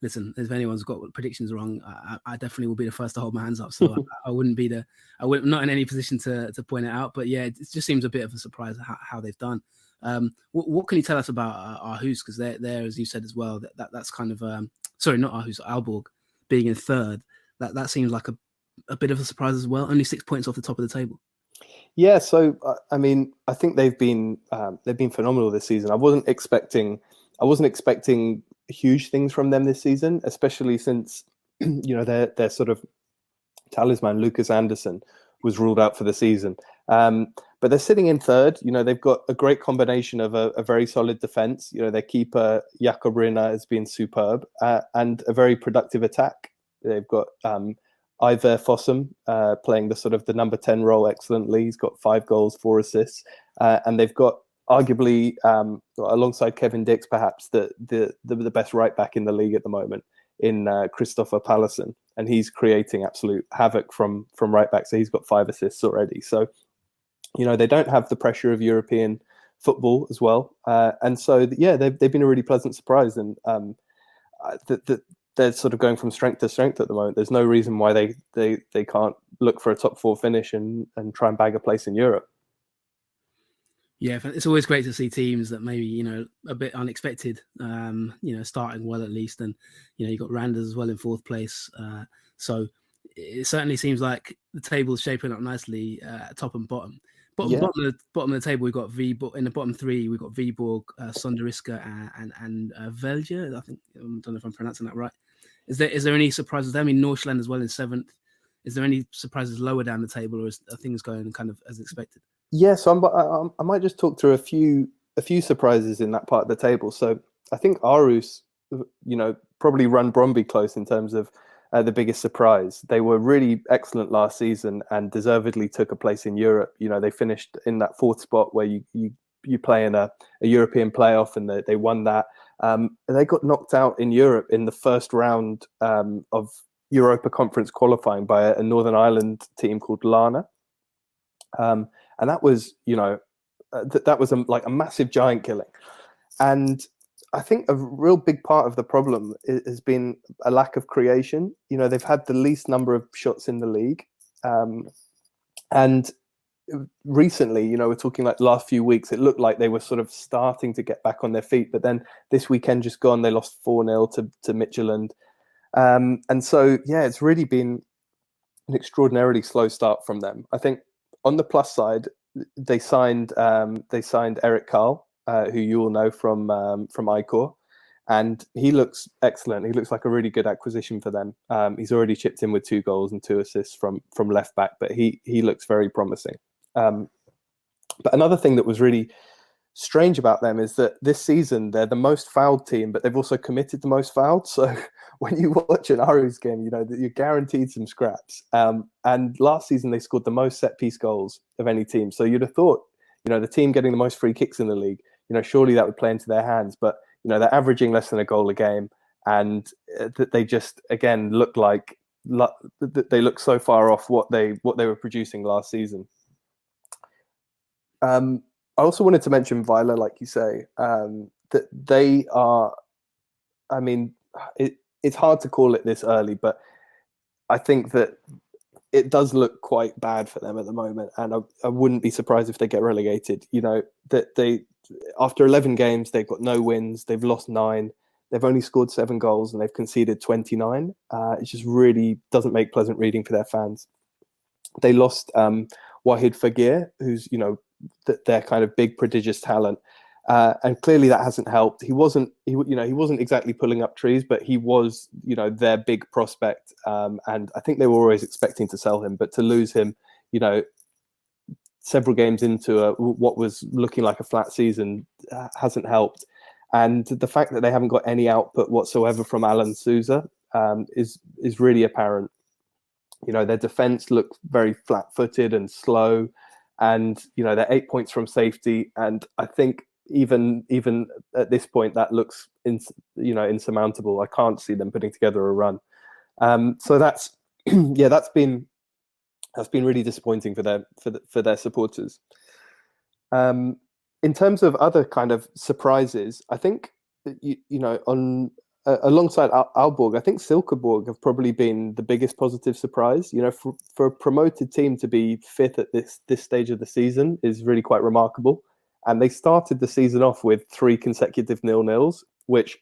listen, if anyone's got predictions wrong, I definitely will be the first to hold my hands up. So I wouldn't not in any position to point it out. But yeah, it just seems a bit of a surprise how they've done. What can you tell us about Aarhus? Because they're, as you said as well, that's kind of sorry, not Aarhus, Aalborg being in 3rd. That seems like a bit of a surprise as well. Only 6 points off the top of the table. Yeah, so I think they've been phenomenal this season. I wasn't expecting huge things from them this season, especially since their sort of talisman Lucas Anderson was ruled out for the season. But they're sitting in 3rd. They've got a great combination of a very solid defense. Their keeper Jakob Rinner has been superb, and a very productive attack. They've got Iver Fossum playing the sort of the number 10 role excellently. He's got 5 goals, 4 assists, and they've got arguably alongside Kevin Dix perhaps the best right back in the league at the moment in Christopher Pallesen, and he's creating absolute havoc from right back. So he's got 5 assists already. So they don't have the pressure of European football as well, and so they've been a really pleasant surprise, and they're sort of going from strength to strength at the moment. There's no reason why they can't look for a top 4 finish and try and bag a place in Europe. Yeah, it's always great to see teams that maybe, a bit unexpected, starting well at least. And, you've got Randers as well in 4th place. So it certainly seems like the table's shaping up nicely, top and bottom. Bottom of the table, we've got in the bottom 3, we've got Viborg, Sonderiska, and Velje. I don't know if I'm pronouncing that right. Is there any surprises there? I mean, Nordsjælland as well in 7th. Is there any surprises lower down the table, or are things going kind of as expected? Yeah, so I might just talk through a few surprises in that part of the table. So I think Aarhus, probably run Brøndby close in terms of the biggest surprise. They were really excellent last season and deservedly took a place in Europe. They finished in that 4th spot where you play in a European playoff, and they won that. They got knocked out in Europe in the first round of Europa Conference qualifying by a Northern Ireland team called Lana. And that was, that was like a massive giant killing. And I think a real big part of the problem has been a lack of creation. They've had the least number of shots in the league. And recently, we're talking like the last few weeks, it looked like they were sort of starting to get back on their feet. But then this weekend just gone, they lost 4-0 to Midtjylland. And so, it's really been an extraordinarily slow start from them. I think on the plus side, they signed Eric Carl, who you all know from Icor, and he looks excellent. He looks like a really good acquisition for them. He's already chipped in with 2 goals and 2 assists from left back, but he looks very promising. But another thing that was really strange about them is that this season they're the most fouled team, but they've also committed the most fouled. So when you watch an Aarhus game, that you're guaranteed some scraps. And last season they scored the most set piece goals of any team. So you'd have thought, the team getting the most free kicks in the league, surely that would play into their hands. But they're averaging less than a goal a game, and that they just again they look so far off what they were producing last season. I also wanted to mention Weiler, like you say, that they are. I mean, it's hard to call it this early, but I think that it does look quite bad for them at the moment, and I wouldn't be surprised if they get relegated. You know, that they after 11 games they've got no wins, they've lost 9, they've only scored 7 goals, and they've conceded 29. It just really doesn't make pleasant reading for their fans. They lost Wahid Fagir, who's their kind of big prodigious talent. And clearly that hasn't helped. He wasn't exactly pulling up trees, but he was, their big prospect. And I think they were always expecting to sell him, but to lose him, several games into what was looking like a flat season hasn't helped. And the fact that they haven't got any output whatsoever from Alan Souza is really apparent. Their defense looked very flat-footed and slow, and they're 8 points from safety. And I think even at this point, that looks insurmountable. I can't see them putting together a run. So that's that's been really disappointing for their supporters. In terms of other kind of surprises, I think on alongside Aalborg, I think Silkeborg have probably been the biggest positive surprise. For a promoted team to be 5th at this stage of the season is really quite remarkable. And they started the season off with 3 consecutive 0-0s, which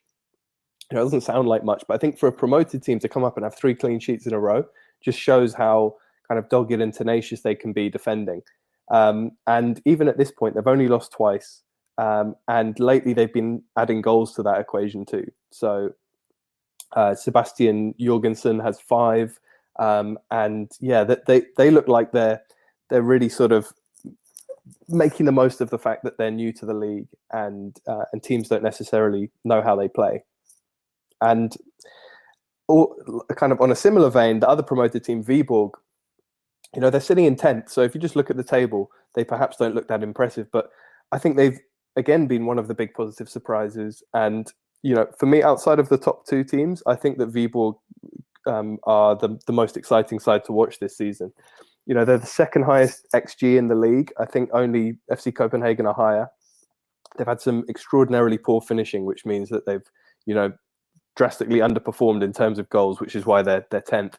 doesn't sound like much, but I think for a promoted team to come up and have 3 clean sheets in a row just shows how kind of dogged and tenacious they can be defending. And even at this point, they've only lost twice. And lately they've been adding goals to that equation too. So Sebastian Jorgensen has 5. And yeah, they look like they're really sort of making the most of the fact that they're new to the league, and teams don't necessarily know how they play. And kind of on a similar vein, the other promoted team, Viborg, they're sitting in 10th. So if you just look at the table, they perhaps don't look that impressive, but I think they've again been one of the big positive surprises. And for me, outside of the top 2 teams, I think that Viborg are the most exciting side to watch this season. They're the second highest XG in the league. I think only FC Copenhagen are higher. They've had some extraordinarily poor finishing, which means that they've, drastically underperformed in terms of goals, which is why they're 10th.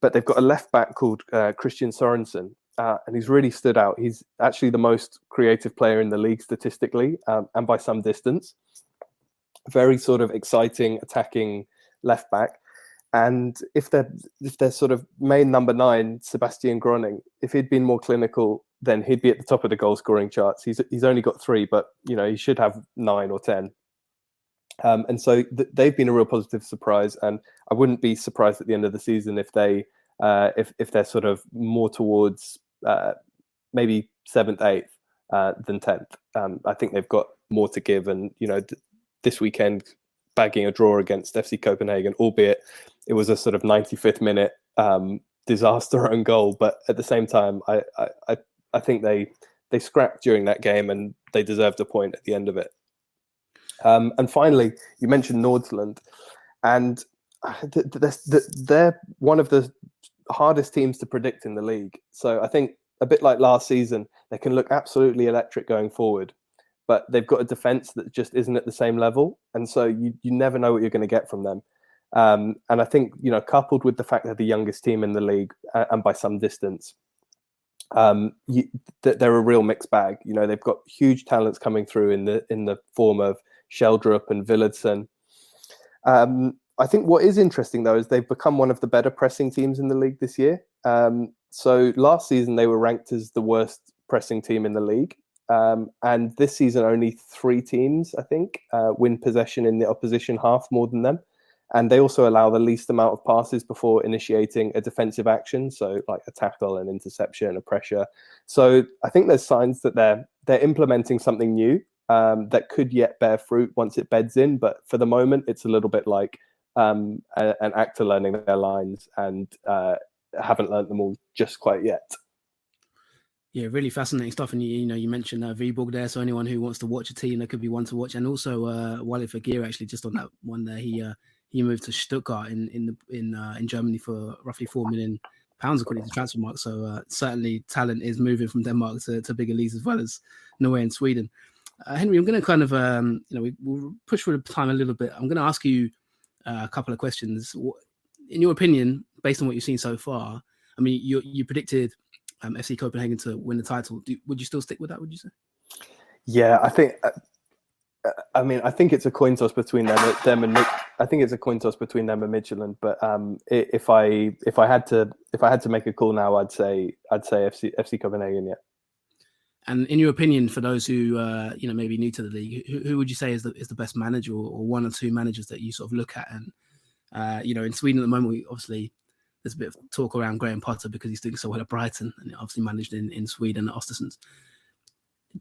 But they've got a left back called Christian Sorensen, and he's really stood out. He's actually the most creative player in the league statistically, and by some distance. Very sort of exciting, attacking left back. And if they're sort of main number 9, Sebastian Groning, if he'd been more clinical, then he'd be at the top of the goal scoring charts. He's only got 3, but he should have 9 or 10. And so they've been a real positive surprise, and I wouldn't be surprised at the end of the season if they if they're sort of more towards maybe 7th, 8th than 10th. I think they've got more to give, and this weekend bagging a draw against FC Copenhagen, albeit it was a sort of 95th minute disaster own goal, but at the same time, I think they scrapped during that game and they deserved a point at the end of it. And finally, you mentioned Nordsjælland, and they're one of the hardest teams to predict in the league. So I think a bit like last season, they can look absolutely electric going forward, but they've got a defense that just isn't at the same level. And so you never know what you're going to get from them. And I think, coupled with the fact they're the youngest team in the league, and by some distance, they're a real mixed bag. They've got huge talents coming through in the form of Sheldrup and Villadsen. I think what is interesting, though, is they've become one of the better pressing teams in the league this year. So last season, they were ranked as the worst pressing team in the league. And this season, only 3 teams, I think, win possession in the opposition half more than them. And they also allow the least amount of passes before initiating a defensive action. So like a tackle, an interception, a pressure. So I think there's signs that they're implementing something new that could yet bear fruit once it beds in. But for the moment, it's a little bit like an actor learning their lines and haven't learned them all just quite yet. Yeah, really fascinating stuff. And you mentioned Viborg there, so anyone who wants to watch a team, there could be one to watch. And also Walid Fagir, actually, just on that one there, he moved to Stuttgart in Germany for roughly £4 million according to Transfermarkt. So certainly talent is moving from Denmark to bigger leagues as well as Norway and Sweden. Henry, I'm going to kind of we'll push for the time a little bit. I'm going to ask you a couple of questions. In your opinion, based on what you've seen so far, I mean, you predicted FC Copenhagen to win the title. Would you still stick with that? Would you say? Yeah, I think. I think it's a coin toss between them and I think it's a coin toss between them and Midtjylland. But if I had to make a call now, I'd say FC Copenhagen. Yeah. And in your opinion, for those who maybe new to the league, who would you say is the best manager, or one or two managers that you sort of look at? And in Sweden at the moment, there's a bit of talk around Graham Potter because he's doing so well at Brighton and obviously managed in Sweden at Östersunds.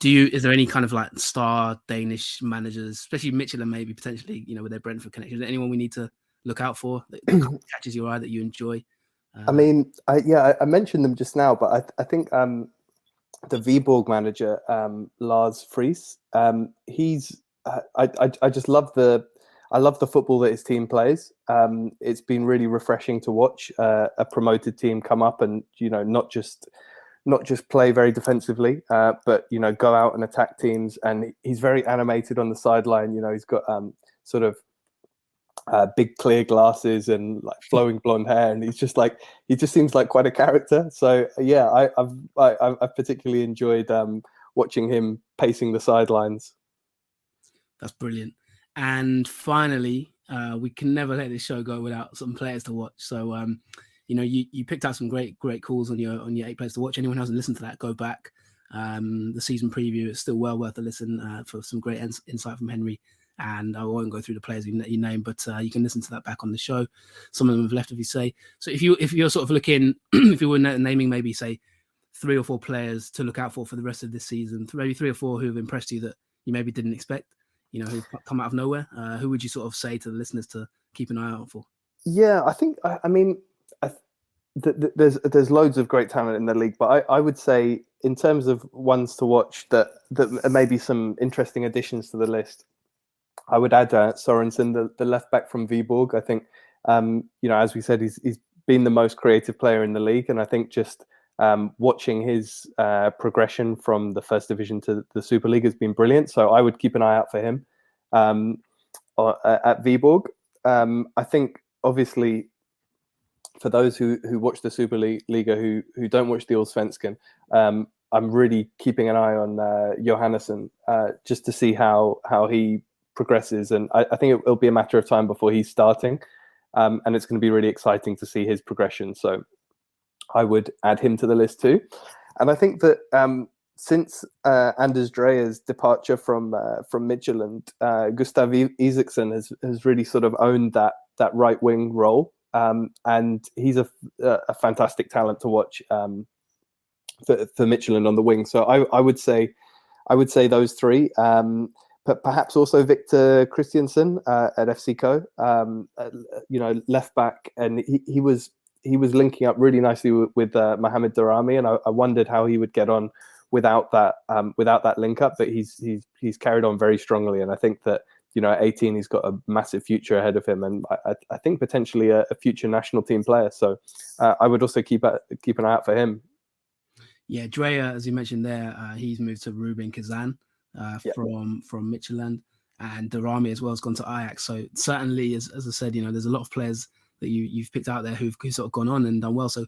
Is there any kind of like star Danish managers, especially Midtjylland, maybe potentially, with their Brentford connection? Is there anyone we need to look out for that catches your eye that you enjoy? I mentioned them just now, but I think the Viborg manager, Lars Friis, he's I just love the football that his team plays. It's been really refreshing to watch a promoted team come up and not just play very defensively, but go out and attack teams. And he's very animated on the sideline. He's got sort of big clear glasses and like flowing blonde hair, and he just seems like quite a character. So yeah, I've particularly enjoyed watching him pacing the sidelines. That's brilliant. And finally, we can never let this show go without some players to watch. So you picked out some great calls on your 8 players to watch. Anyone who hasn't listened to that, go back. The season preview is still well worth a listen for some great insight from Henry. And I won't go through the players you named, but you can listen to that back on the show. Some of them have left, if you say. So if you're sort of looking, if you were naming maybe say 3 or 4 players to look out for the rest of this season, maybe 3 or 4 who have impressed you that you maybe didn't expect, who've come out of nowhere, who would you sort of say to the listeners to keep an eye out for? Yeah, I think there's loads of great talent in the league, but I would say in terms of ones to watch that may be some interesting additions to the list, I would add Sorensen, the left back from Viborg. I think, as we said, he's been the most creative player in the league, and I think just watching his progression from the first division to the Superliga has been brilliant. So I would keep an eye out for him at Viborg. I think obviously for those who watch the Superliga who don't watch the Allsvenskan, I'm really keeping an eye on Johannesson just to see how he progresses, and I think it'll be a matter of time before he's starting, and it's going to be really exciting to see his progression. So I would add him to the list too. And I think that since Anders Drejer's departure from Midtjylland, Gustav Isaksen has really sort of owned that right wing role, and he's a fantastic talent to watch for Midtjylland on the wing. So I would say those 3. But perhaps also Victor Kristiansund at FC Co, left back, and he was linking up really nicely with Mohamed Darami, and I wondered how he would get on without that link up. But he's carried on very strongly, and I think that at 18 he's got a massive future ahead of him, and I think potentially a future national team player. So I would also keep an eye out for him. Yeah, Dreyer, as you mentioned there, he's moved to Rubin Kazan. From Midtjylland, and Darami as well has gone to Ajax. So certainly, as I said, there's a lot of players that you've picked out there who've sort of gone on and done well. So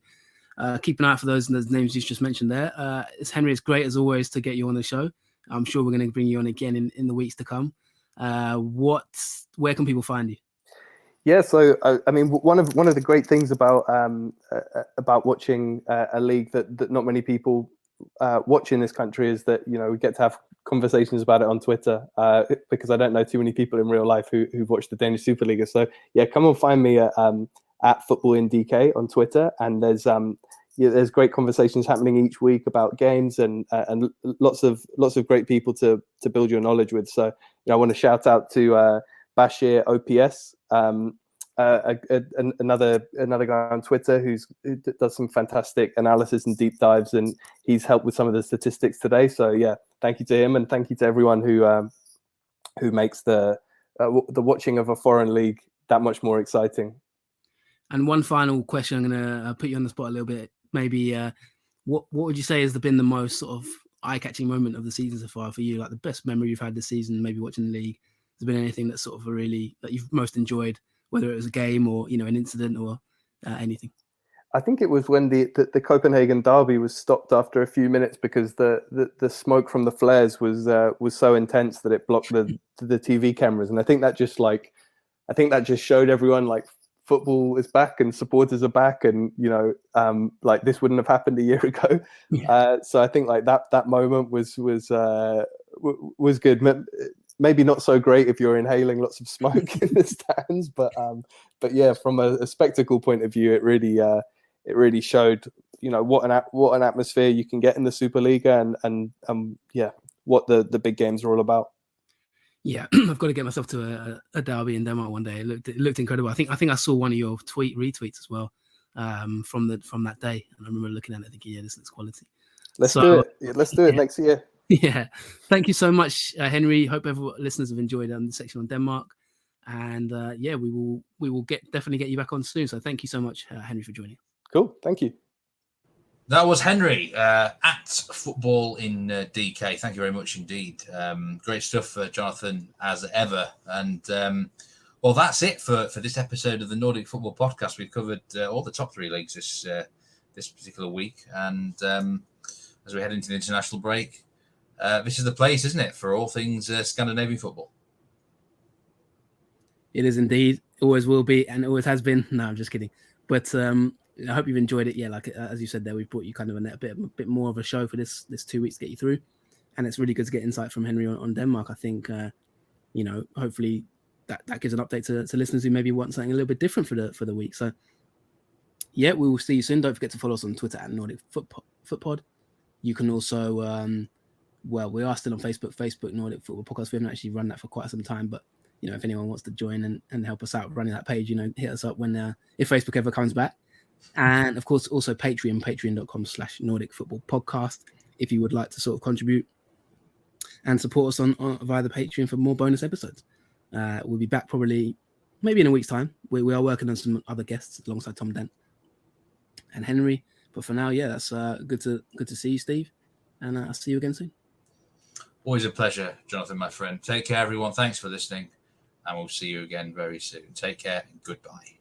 keep an eye out for those names you just mentioned there. It's Henry, it's great as always to get you on the show. I'm sure we're going to bring you on again in the weeks to come. Where can people find you? Yeah, so one of the great things about watching a league that not many people watch in this country is that we get to have conversations about it on Twitter, because I don't know too many people in real life who've watched the Danish Superliga. So yeah, come and find me at Football in DK on Twitter, and there's great conversations happening each week about games and lots of great people to build your knowledge with. So I want to shout out to Bashir OPS, another guy on Twitter who does some fantastic analysis and deep dives, and he's helped with some of the statistics today. So yeah, thank you to him, and thank you to everyone who makes the watching of a foreign league that much more exciting. And one final question, I'm going to put you on the spot a little bit. Maybe what would you say has been the most sort of eye-catching moment of the season so far for you? Like the best memory you've had this season, maybe watching the league. Has there been anything that's sort of that you've most enjoyed, whether it was a game or an incident or anything? I think it was when the Copenhagen derby was stopped after a few minutes because the smoke from the flares was so intense that it blocked the TV cameras, and I think that just showed everyone like football is back and supporters are back, and like this wouldn't have happened a year ago. Yeah. So I think like that moment was good. Maybe not so great if you're inhaling lots of smoke in the stands, but yeah, from a spectacle point of view, it really showed what an atmosphere you can get in the Superliga, and yeah, what the big games are all about. Yeah, I've got to get myself to a derby in Denmark one day. It looked incredible. I think I saw one of your retweets as well from that day, and I remember looking at it thinking, yeah, this looks quality. Let's do it. Yeah, let's do it next year. Yeah, thank you so much, Henry. Hope everyone listeners have enjoyed the section on Denmark, and yeah, we will definitely get you back on soon. So thank you so much, Henry, for joining. Cool, thank you. That was Henry at Football in DK. Thank you very much indeed. Great stuff, Jonathan, as ever. And well, that's it for this episode of the Nordic Football Podcast. We've covered all the top 3 leagues this particular week, and as we head into the international break, this is the place, isn't it, for all things Scandinavian football? It is indeed. Always will be, and always has been. No, I'm just kidding. But I hope you've enjoyed it. Yeah, like as you said there, we've brought you kind of a bit more of a show for this 2 weeks to get you through, and it's really good to get insight from Henry on Denmark. I think hopefully that gives an update to listeners who maybe want something a little bit different for the week. So yeah, we will see you soon. Don't forget to follow us on Twitter at Nordic Footpod. You can also we are still on Facebook Nordic Football Podcast. We haven't actually run that for quite some time, but if anyone wants to join and help us out running that page, hit us up when if Facebook ever comes back. And of course, also patreon.com/Nordic Football Podcast if you would like to sort of contribute and support us on via the Patreon for more bonus episodes. We'll be back probably maybe in a week's time. We are working on some other guests alongside Tom Dent and Henry. But for now, yeah, that's good to see you, Steve. And I'll see you again soon. Always a pleasure, Jonathan, my friend. Take care, everyone. Thanks for listening. And we'll see you again very soon. Take care and goodbye.